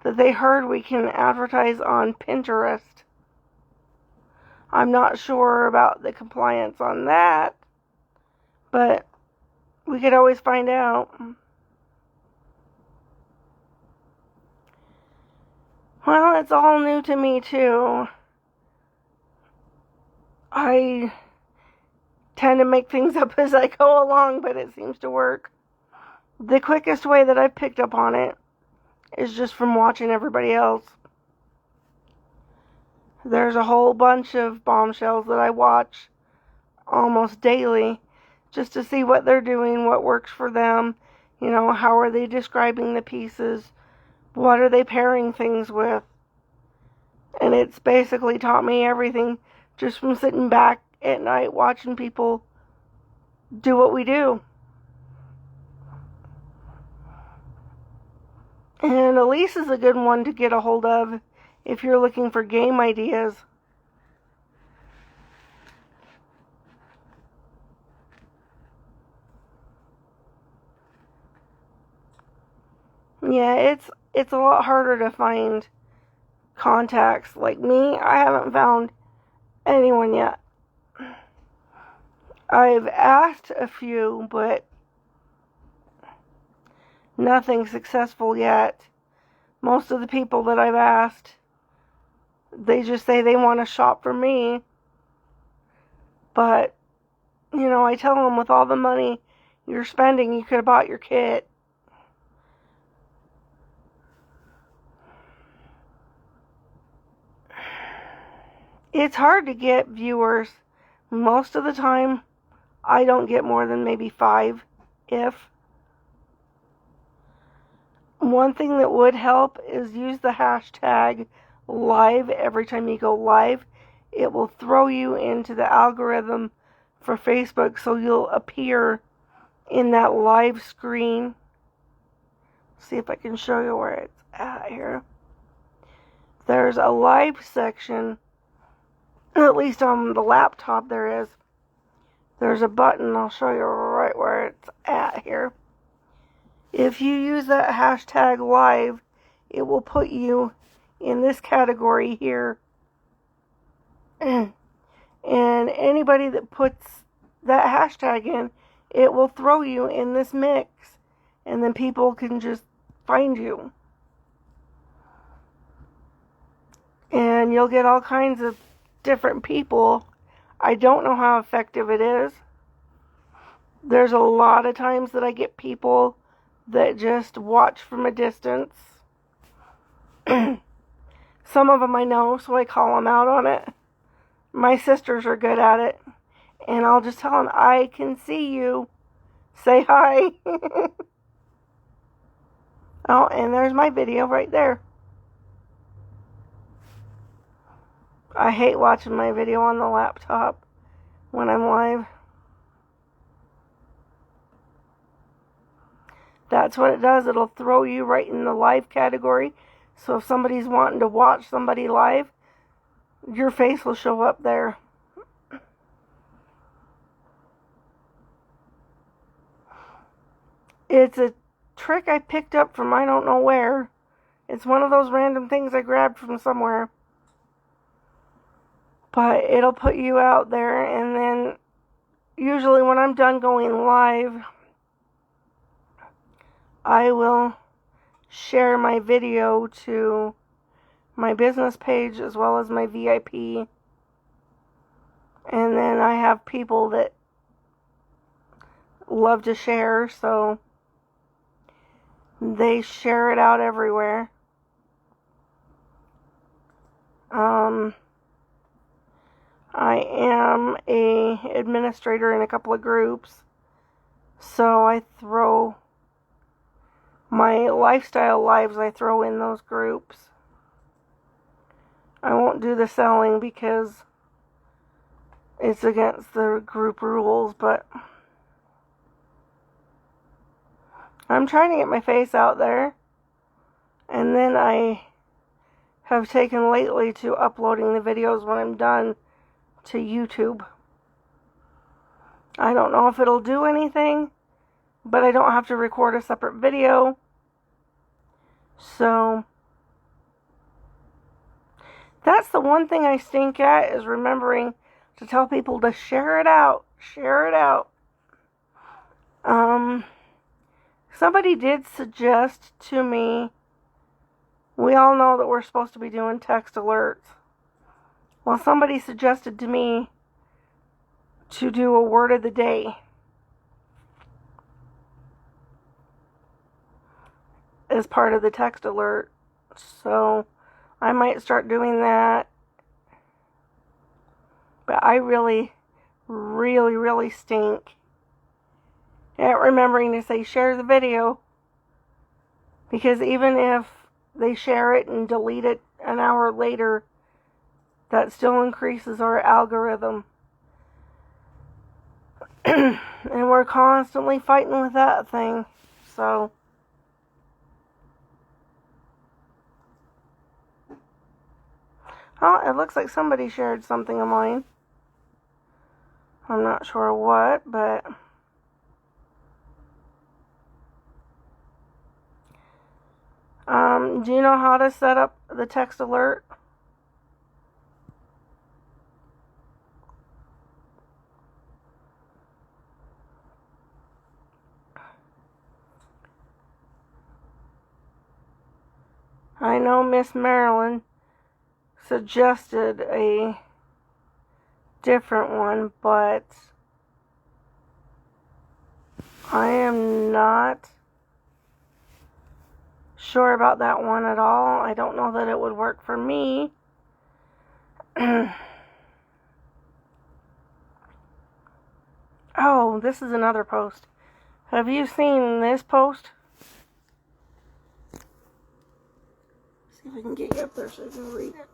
that they heard we can advertise on Pinterest. I'm not sure about the compliance on that, but we could always find out. Well, it's all new to me too. I tend to make things up as I go along, but it seems to work. The quickest way that I've picked up on it is just from watching everybody else. There's a whole bunch of bombshells that I watch almost daily just to see what they're doing, what works for them, you know, how are they describing the pieces, what are they pairing things with. And it's basically taught me everything just from sitting back at night watching people do what we do. And Elise is a good one to get a hold of if you're looking for game ideas. Yeah, it's a lot harder to find contacts. Like me, I haven't found anyone yet. I've asked a few, but nothing successful yet. Most of the people that I've asked, they just say they want to shop for me. But, you know, I tell them with all the money you're spending, you could have bought your kit. It's hard to get viewers. Most of the time, I don't get more than maybe 5, if. One thing that would help is use the hashtag live every time you go live. It will throw you into the algorithm for Facebook, so you'll appear in that live screen. See if I can show you where it's at here. There's a live section, at least on the laptop there is. There's a button, I'll show you right where it's at here. If you use that hashtag live, it will put you in this category here. And anybody that puts that hashtag in, it will throw you in this mix. And then people can just find you. And you'll get all kinds of different people. I don't know how effective it is. There's a lot of times that I get people that just watch from a distance. Some of them I know, so I call them out on it. My sisters are good at it. And I'll just tell them, I can see you. Say hi. Oh, and there's my video right there. I hate watching my video on the laptop when I'm live. That's what it does. It'll throw you right in the live category. So if somebody's wanting to watch somebody live, your face will show up there. It's a trick I picked up from I don't know where. It's one of those random things I grabbed from somewhere. But it'll put you out there, and then usually when I'm done going live, I will share my video to my business page as well as my VIP. And then I have people that love to share, so they share it out everywhere. I am a administrator in a couple of groups, so I throw my lifestyle lives, I throw in those groups. I won't do the selling because it's against the group rules, but I'm trying to get my face out there. And then I have taken lately to uploading the videos when I'm done to YouTube. I don't know if it'll do anything, but I don't have to record a separate video. So that's the one thing I stink at, is remembering to tell people to share it out. Share it out. Somebody did suggest to me, we all know that we're supposed to be doing text alerts. Well, somebody suggested to me to do a word of the day. as part of the text alert. So I might start doing that. But I really, really, really stink at remembering to say share the video. Because even if they share it and delete it an hour later, that still increases our algorithm. And we're constantly fighting with that thing. So oh, it looks like somebody shared something of mine. I'm not sure what, but do you know how to set up the text alert? I know Miss Marilyn suggested a different one, but I am not sure about that one at all. I don't know that it would work for me. Oh, this is another post. Have you seen this post? See if I can get you up there so you can read it.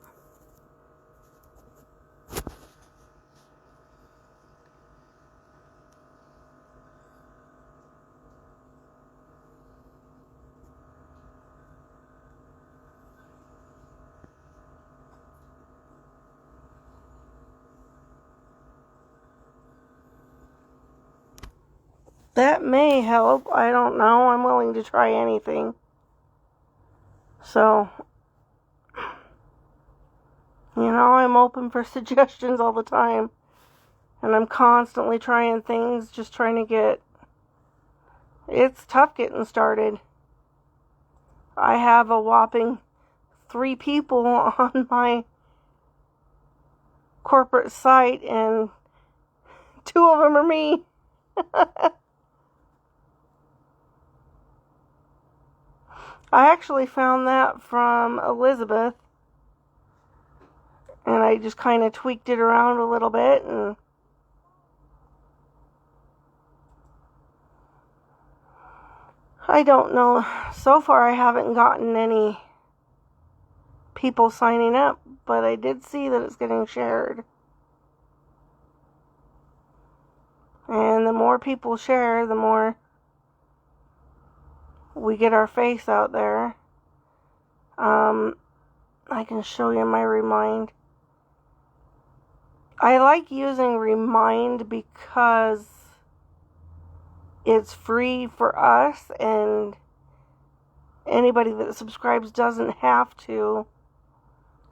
That may help. I don't know. I'm willing to try anything. So, I'm open for suggestions all the time. And I'm constantly trying things, just trying to get... It's tough getting started. I have a whopping 3 people on my corporate site, and 2 of them are me. I actually found that from Elizabeth, and I just kind of tweaked it around a little bit, and I don't know. So far I haven't gotten any people signing up, but I did see that it's getting shared. And the more people share, the more we get our face out there. I can show you my Remind. I like using Remind because it's free for us, and anybody that subscribes doesn't have to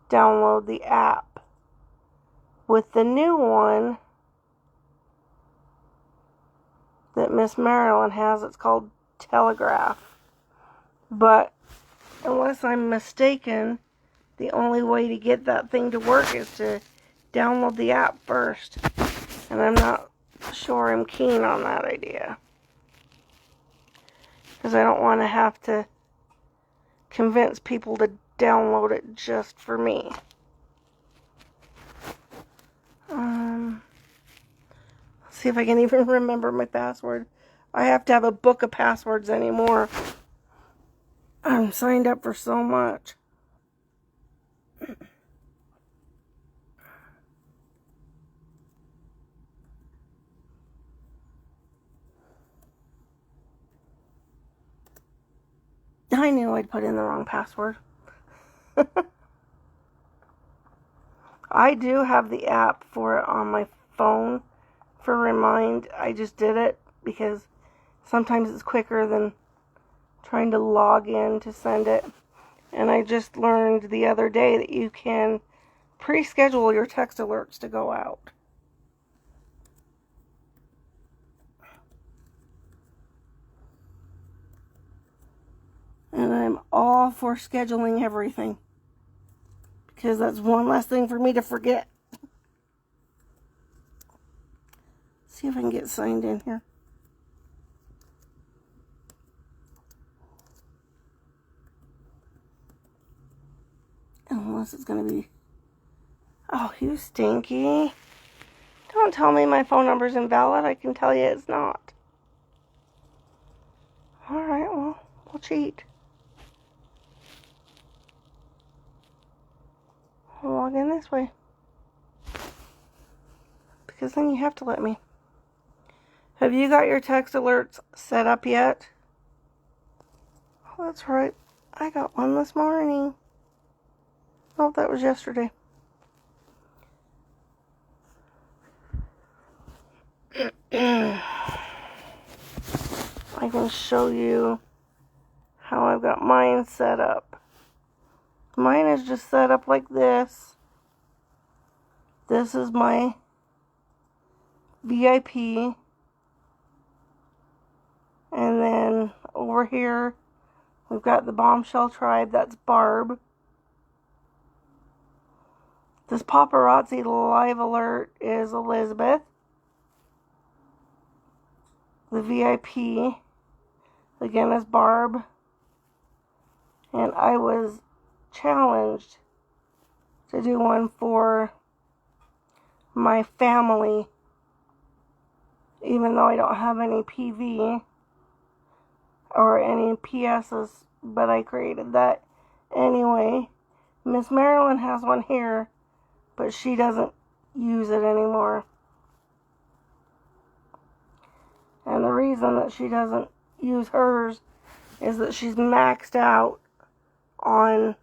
download the app. With the new one that Miss Marilyn has, it's called Telegraph. But unless I'm mistaken, the only way to get that thing to work is to download the app first. And I'm not sure I'm keen on that idea, because I don't want to have to convince people to download it just for me. Let's see if I can even remember my password. I have to have a book of passwords anymore. I'm signed up for so much. I knew I'd put in the wrong password. I do have the app for it on my phone for Remind. I just did it because sometimes it's quicker than trying to log in to send it. And I just learned the other day that you can pre-schedule your text alerts to go out. And I'm all for scheduling everything, because that's one less thing for me to forget. See if I can get signed in here. unless it's going to be... Oh, you stinky. Don't tell me my phone number's invalid. I can tell you it's not. Alright, well, we'll cheat. I'll log in this way. Because then you have to let me. Have you got your text alerts set up yet? Oh, that's right. I got one this morning. Oh, that was yesterday. I can show you how I've got mine set up. Mine is just set up like this. This is my VIP. And then over here, we've got the Bombshell Tribe. That's Barb. This paparazzi live alert is Elizabeth. The VIP, again, is Barb. And I was challenged to do one for my family, even though I don't have any PV or any PSs, but I created that anyway. Miss Marilyn has one here, but she doesn't use it anymore. And the reason that she doesn't use hers is that she's maxed out on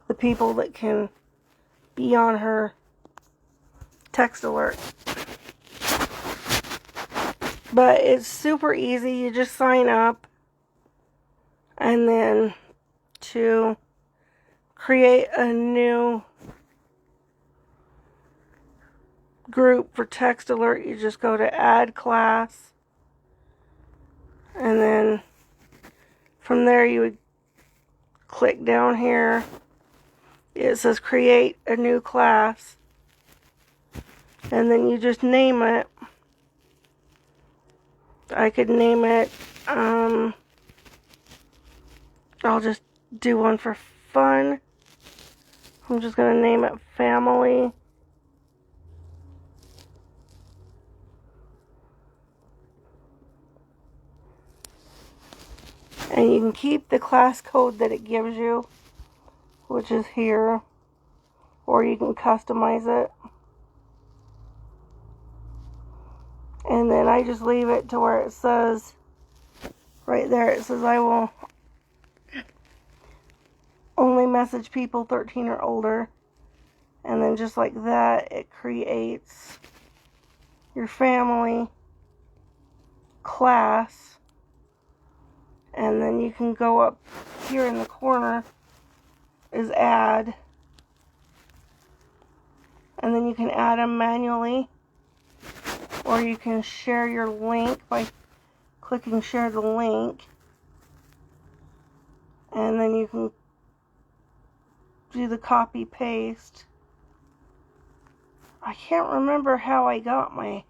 the people that can be on her text alert. But it's super easy. You just sign up, and then to create a new group for text alert, you just go to add class, and then from there you would click down here. It says create a new class, and then you just name it. I could name it, I'll just do one for fun. I'm just going to name it Family. And you can keep the class code that it gives you, which is here, or you can customize it. And then I just leave it to where it says, right there, it says I will only message people 13 or older. And then just like that, it creates your family class. And then you can go up here in the corner is add. And then you can add them manually. Or you can share your link by clicking share the link. And then you can do the copy paste. I can't remember how I got my...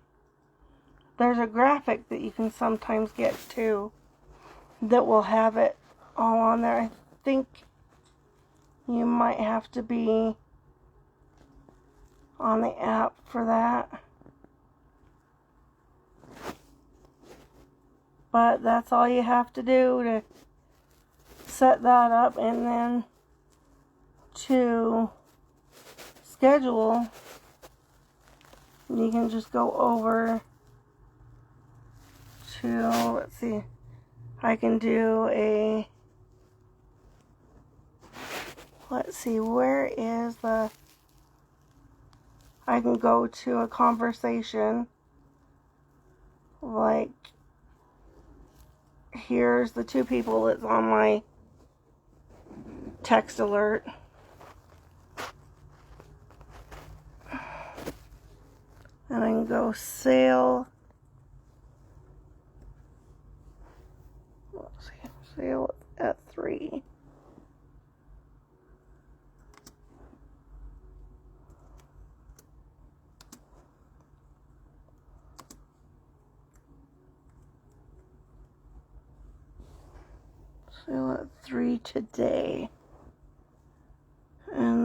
There's a graphic that you can sometimes get too that will have it all on there. I think you might have to be on the app for that. But that's all you have to do to set that up, and then to schedule, you can just go over to, let's see, I can do a, let's see, where is the, I can go to a conversation, like, here's the two people that's on my text alert. And I can go sale. Let's see, sale at 3. Sale at 3 today. And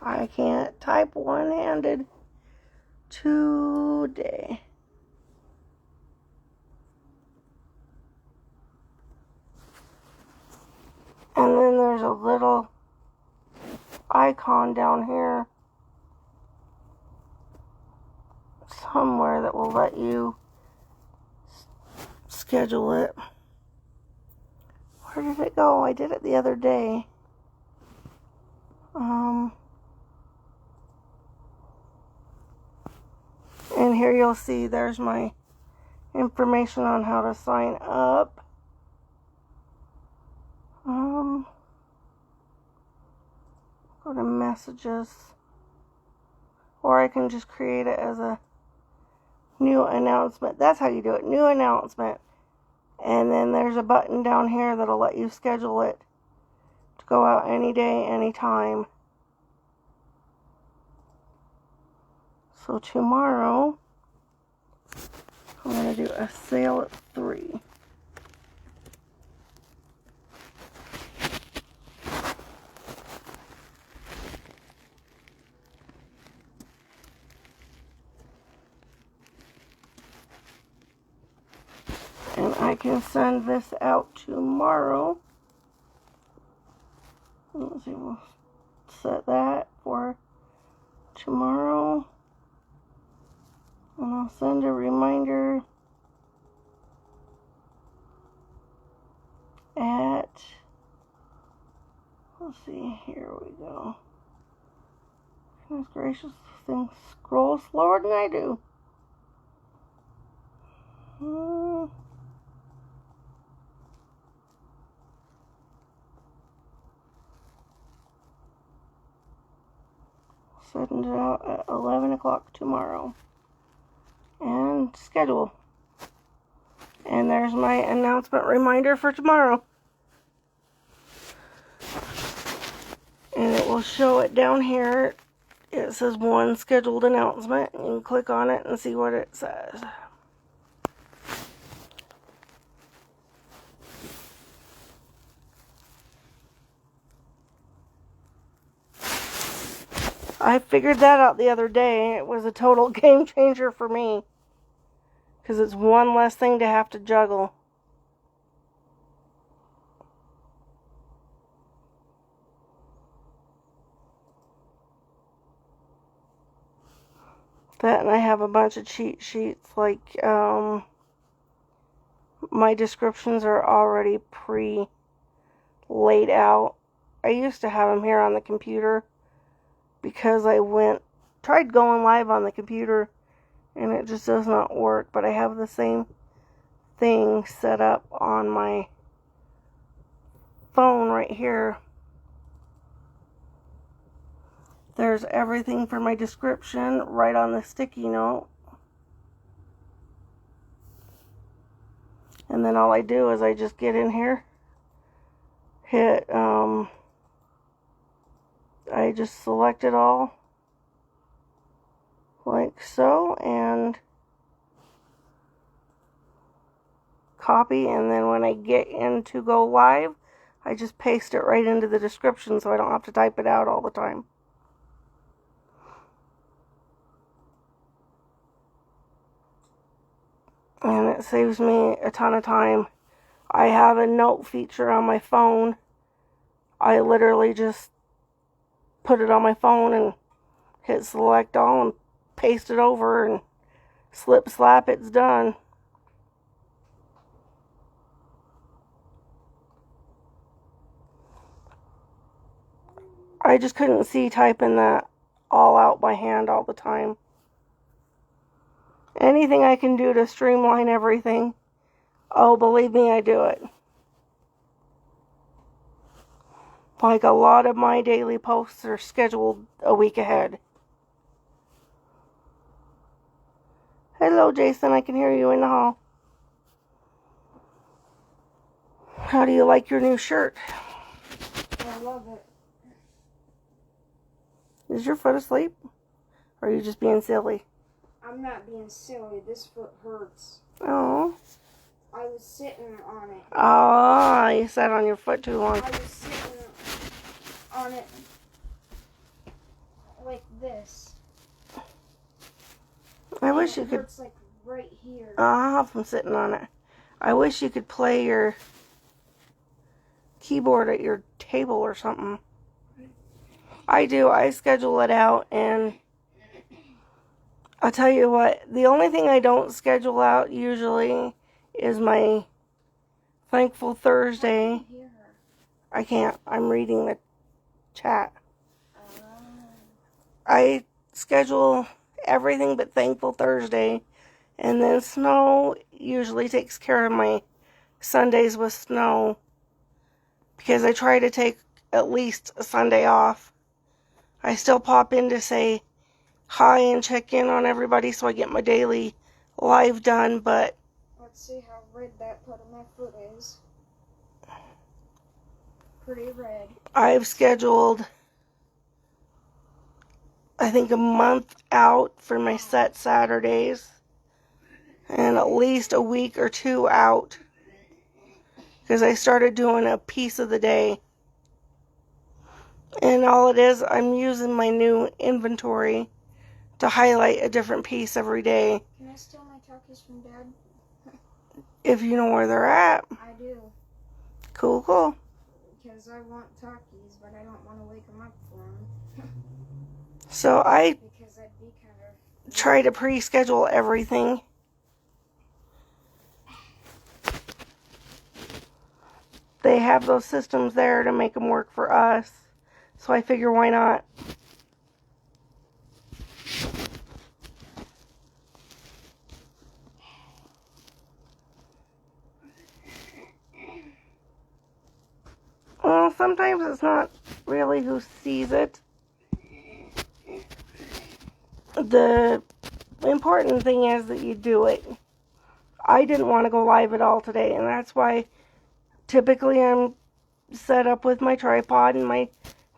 I can't type one-handed today. And then there's a little icon down here somewhere that will let you schedule it. Where did it go? I did it the other day. And here you'll see there's my information on how to sign up. Go to messages, or I can just create it as a new announcement. That's how you do it, new announcement. And then there's a button down here that'll let you schedule it to go out any day, anytime. So tomorrow, I'm going to do a sale at 3. And I can send this out tomorrow. Let's see, we'll set that for tomorrow. And I'll send a reminder at, let's see, here we go. Goodness gracious, this thing scrolls slower than I do. Send it out at 11 o'clock tomorrow. And schedule. And there's my announcement reminder for tomorrow. And it will show it down here. It says 1 scheduled announcement. You can click on it and see what it says. I figured that out the other day. It was a total game changer for me. Because it's one less thing to have to juggle. That, and I have a bunch of cheat sheets. Like, my descriptions are already pre-laid out. I used to have them here on the computer. Because I tried going live on the computer and it just does not work. But I have the same thing set up on my phone right here. There's everything for my description right on the sticky note. And then all I do is I just get in here, hit, I just select it all like so and copy, and then when I get in to go live, I just paste it right into the description so I don't have to type it out all the time. And it saves me a ton of time. I have a note feature on my phone. I literally just put it on my phone and hit select all and paste it over and slip slap, it's done. I just couldn't see typing that all out by hand all the time. Anything I can do to streamline everything, oh, believe me, I do it. Like, a lot of my daily posts are scheduled a week ahead. Hello, Jason. I can hear you in the hall. How do you like your new shirt? I love it. Is your foot asleep? Or are you just being silly? I'm not being silly. This foot hurts. Oh. I was sitting on it. Oh, you sat on your foot too long. I was sitting on it like this. I wish you It could. hurts like right here. Ah, I'm sitting on it. I wish you could play your keyboard at your table or something. I do. I schedule it out, and I'll tell you what. The only thing I don't schedule out usually is my Thankful Thursday. I can hear her. I can't. I'm reading the chat. Oh. I schedule everything but Thankful Thursday, and then Snow usually takes care of my Sundays with Snow, because I try to take at least a Sunday off. I still pop in to say hi and check in on everybody so I get my daily live done, but Let's see how red that part of my foot is. Pretty red. I've scheduled, I think, a month out for my set Saturdays, and at least a week or two out, because I started doing a piece of the day. And all it is, I'm using my new inventory to highlight a different piece every day. Can I steal my Takis from Dad? If you know where they're at. I do. Cool, cool. Because I want Takis, but I don't want to wake them up for them. So I Because I'd be kind of... try to pre-schedule everything. They have those systems there to make them work for us. So I figure, why not? Well, sometimes it's not really who sees it. The important thing is that you do it. I didn't want to go live at all today, and that's why typically I'm set up with my tripod and my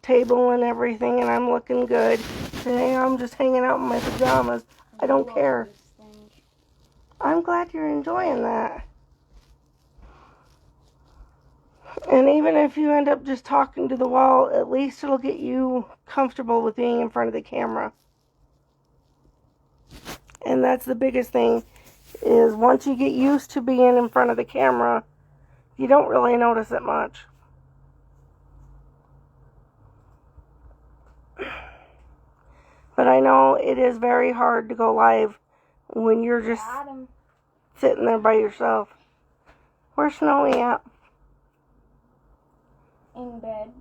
table and everything, and I'm looking good. Today I'm just hanging out in my pajamas. I don't care. I'm glad you're enjoying that. And even if you end up just talking to the wall, at least it'll get you comfortable with being in front of the camera. And that's the biggest thing, is once you get used to being in front of the camera, you don't really notice it much. But I know it is very hard to go live when you're just Adam. sitting there by yourself. Where's Snowy at? In bed.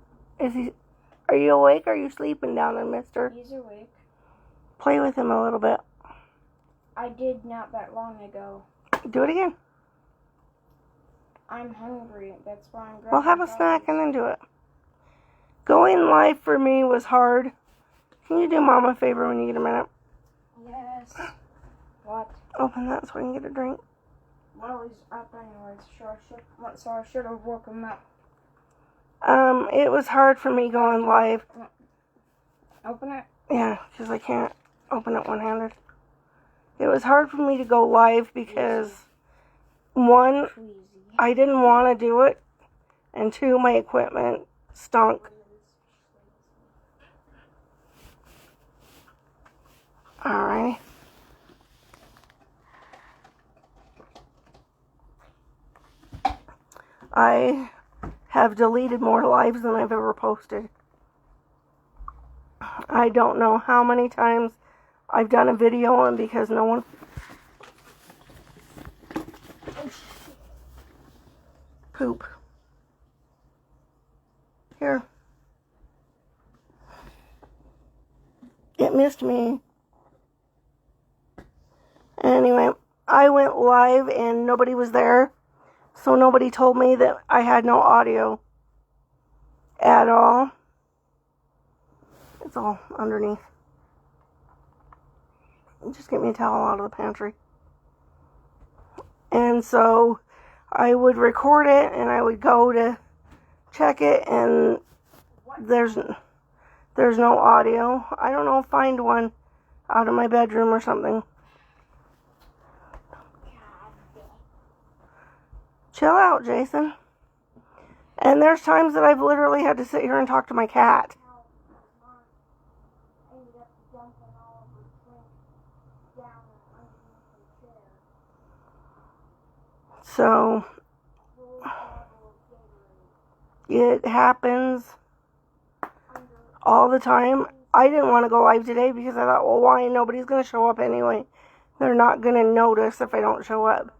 Are you awake or are you sleeping down there, mister? He's awake. Play with him a little bit. I did not that long ago. Do it again. I'm hungry. That's why I'm grabbing We'll have a Takis. snack and then do it. Going live for me was hard. Can you do Mom a favor when you get a minute? Yes. What? Open that so I can get a drink. Well, he's up anyways. So I should have woke him up. It was hard for me going live. Open it. Yeah, because I can't open it one-handed. It was hard for me to go live because, one, Tweezy. I didn't want to do it, and two, my equipment stunk. Alright. I have deleted more lives than I've ever posted. I don't know how many times I've done a video, and because no one... Poop. Here. It missed me. Anyway, I went live and nobody was there, so nobody told me that I had no audio at all. It's all underneath. Just get me a towel out of the pantry. And so I would record it and I would go to check it, and there's no audio. I don't know, find one out of my bedroom or something. Chill out, Jason. And there's times that I've literally had to sit here and talk to my cat. I ended up So it happens all the time. I didn't want to go live today because I thought, well, why? Nobody's going to show up anyway. They're not going to notice if I don't show up.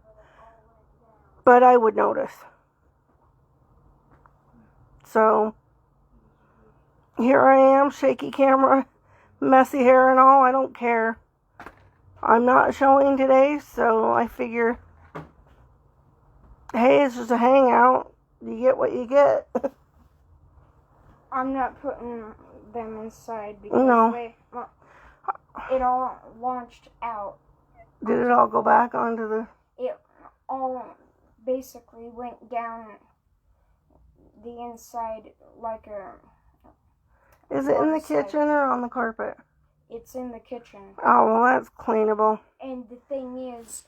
But I would notice. So here I am, shaky camera, messy hair and all. I don't care. I'm not showing today, so I figure, hey, it's just a hangout. You get what you get. I'm not putting them inside because it all launched out. Did it all go back onto the... It all basically went down the inside like a... Is it in the kitchen or on the carpet? It's in the kitchen. Oh, well, that's cleanable. And the thing is,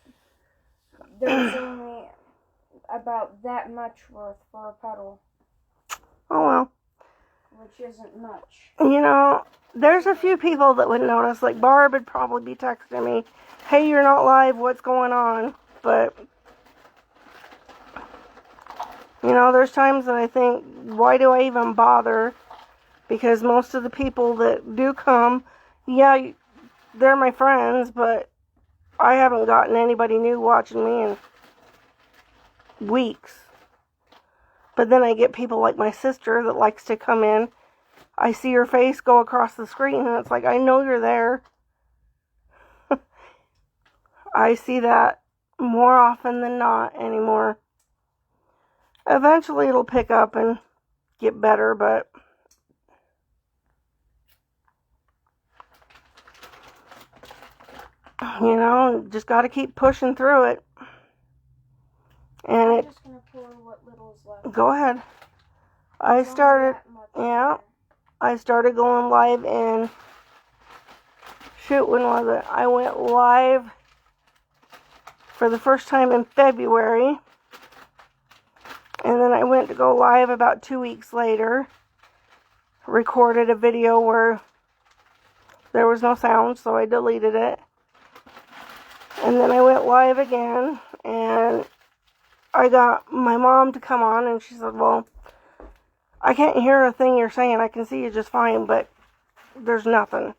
there's only about that much worth for a puddle. Oh, well. Which isn't much. You know, there's a few people that would notice. Like, Barb would probably be texting me, hey, you're not live, what's going on? But, you know, there's times that I think, why do I even bother? Because most of the people that do come, yeah, they're my friends, but I haven't gotten anybody new watching me in weeks. But then I get people like my sister that likes to come in. I see her face go across the screen, and it's like, I know you're there. I see that more often than not anymore. Eventually it'll pick up and get better, but you know, just got to keep pushing through it. And I'm just going to pour what little's left. Go ahead. I started going live in, shoot, when was it? I went live for the first time in February. And then I went to go live about 2 weeks later. Recorded a video where there was no sound, so I deleted it. And then I went live again, and I got my mom to come on, and she said, well, I can't hear a thing you're saying. I can see you just fine, but there's nothing.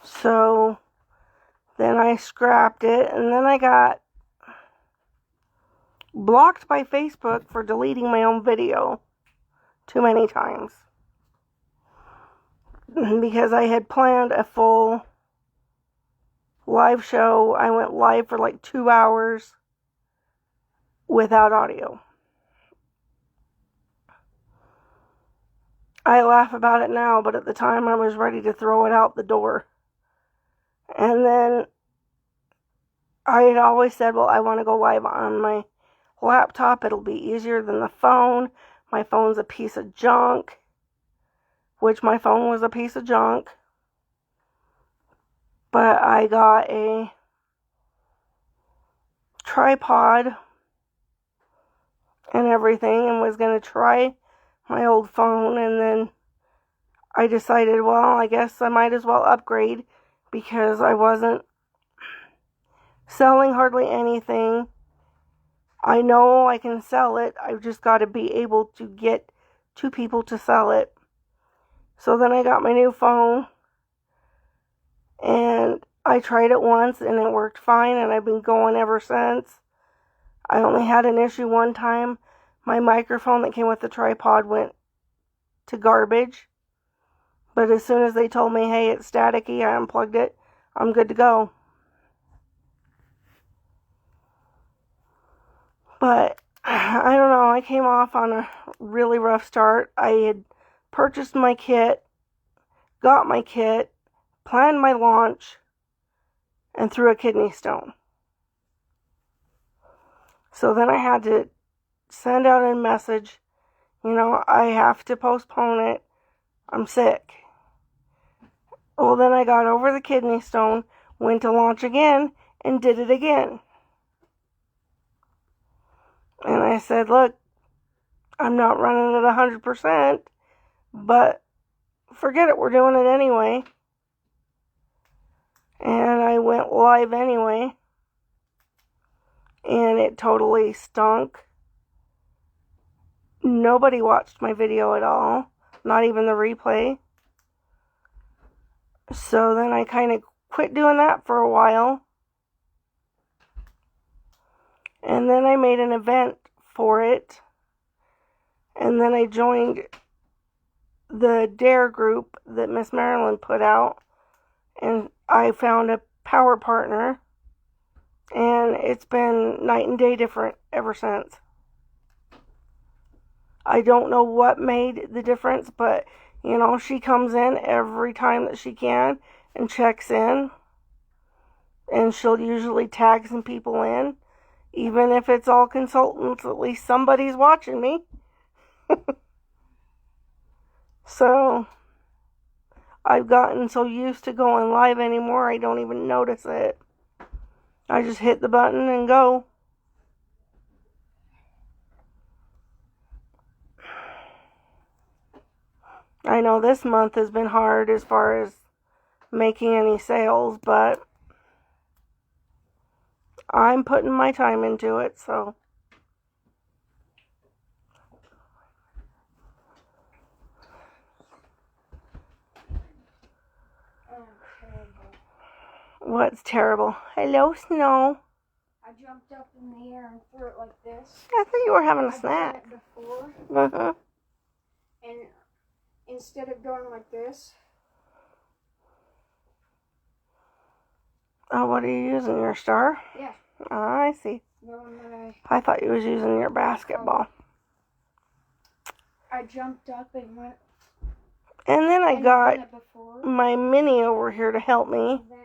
So then I scrapped it, and then I got blocked by Facebook for deleting my own video too many times. Because I had planned a full live show. I went live for like 2 hours without audio. I laugh about it now, but at the time I was ready to throw it out the door. And then I had always said, well, I want to go live on my laptop. It'll be easier than the phone. My phone's a piece of junk. Which my phone was a piece of junk. But I got a tripod and everything and was going to try my old phone, and then I decided, well, I guess I might as well upgrade because I wasn't selling hardly anything. I know I can sell it. I've just got to be able to get 2 people to sell it. So then I got my new phone, and I tried it once, and it worked fine, and I've been going ever since. I only had an issue one time. My microphone that came with the tripod went to garbage. But as soon as they told me, hey, it's staticky, I unplugged it, I'm good to go. But, I don't know, I came off on a really rough start. I had purchased my kit, got my kit, planned my launch, and threw a kidney stone. So then I had to send out a message, you know, I have to postpone it. I'm sick. Well, then I got over the kidney stone, went to launch again, and did it again. And I said, look, I'm not running at 100%, but forget it, we're doing it anyway. And I went live anyway. and it totally stunk. Nobody watched my video at all, not even the replay. So then I kind of quit doing that for a while. And then I made an event for it. And then I joined the DARE group that Miss Marilyn put out. And I found a power partner. And it's been night and day different ever since. I don't know what made the difference, but, you know, she comes in every time that she can and checks in. And she'll usually tag some people in. Even if it's all consultants, at least somebody's watching me. So, I've gotten so used to going live anymore, I don't even notice it. I just hit the button and go. I know this month has been hard as far as making any sales, but I'm putting my time into it, so. What's terrible? Hello, Snow. I jumped up in the air and threw it like this. I thought you were having a I've snack. done it before. Uh-huh. And instead of going like this. Oh, what are you using? Your star? Yeah. Oh, I see. I thought you was using your basketball. I jumped up and went. And then I got done it before. my mini over here to help me. Then,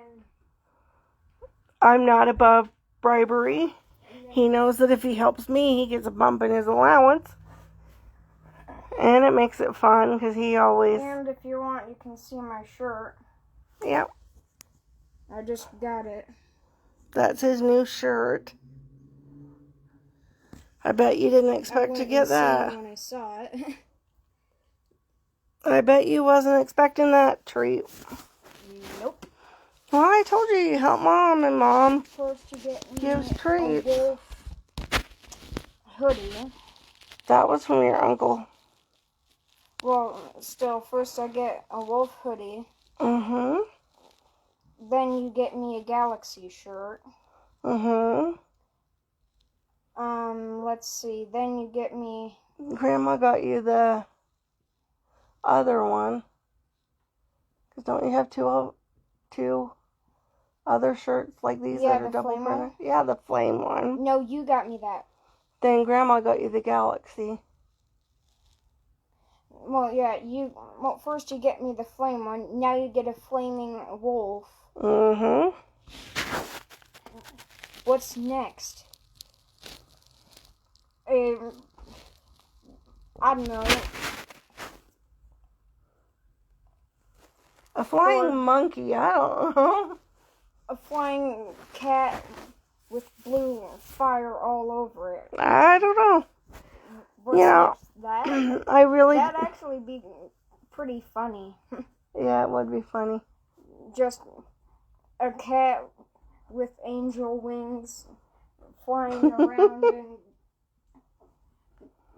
I'm not above bribery. He knows that if he helps me, he gets a bump in his allowance. And it makes it fun because he always... And if you want, you can see my shirt. Yep. I just got it. That's his new shirt. I bet you didn't expect to get that. When I saw it. I bet you wasn't expecting that treat. Nope. Well, I told you you help Mom, and Mom First you get me gives treats. a wolf hoodie. That was from your uncle. Well, still, first I get a wolf hoodie. Mm-hmm. Then you get me a Galaxy shirt. Mm-hmm. Let's see. Then you get me... Grandma got you the other one. Because don't you have two other shirts like these Yeah, that are the double flame printed? one? Yeah, the flame one. No, you got me that. Then Grandma got you the Galaxy. Well, yeah, well, first you get me the flame one. Now you get a flaming wolf. Mm-hmm. What's next? I don't know. A flying monkey, I don't know. A flying cat with blue fire all over it. I don't know. What's That that'd actually be pretty funny. Yeah, it would be funny. Just a cat with angel wings flying around and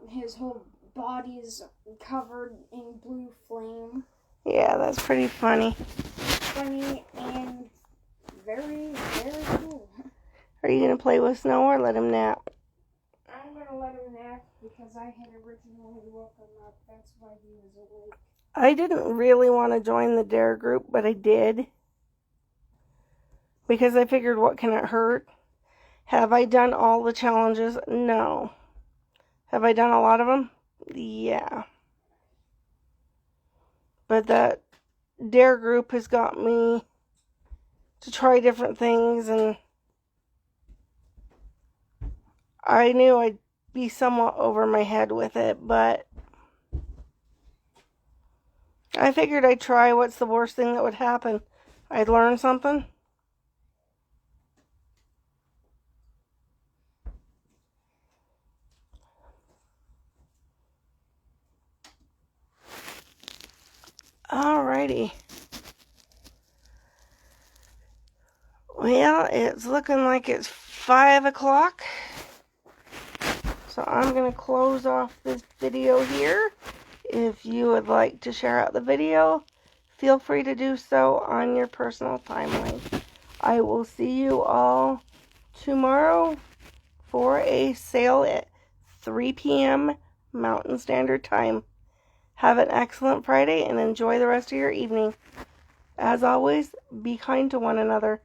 his whole body is covered in blue flame. Yeah, that's pretty funny. Funny and very, very cool. Are you going to play with Snow or let him nap? I'm going to let him nap because I had originally woke him up. That's why he was awake. I didn't really want to join the DARE group, but I did. Because I figured, what can it hurt? Have I done all the challenges? No. Have I done a lot of them? Yeah. But that DARE group has got me to try different things, and I knew I'd be somewhat over my head with it, but I figured I'd try. What's the worst thing that would happen? I'd learn something. Alrighty. Well, it's looking like it's 5 o'clock. So I'm going to close off this video here. If you would like to share out the video, feel free to do so on your personal timeline. I will see you all tomorrow for a sale at 3 p.m. Mountain Standard Time. Have an excellent Friday and enjoy the rest of your evening. As always, be kind to one another.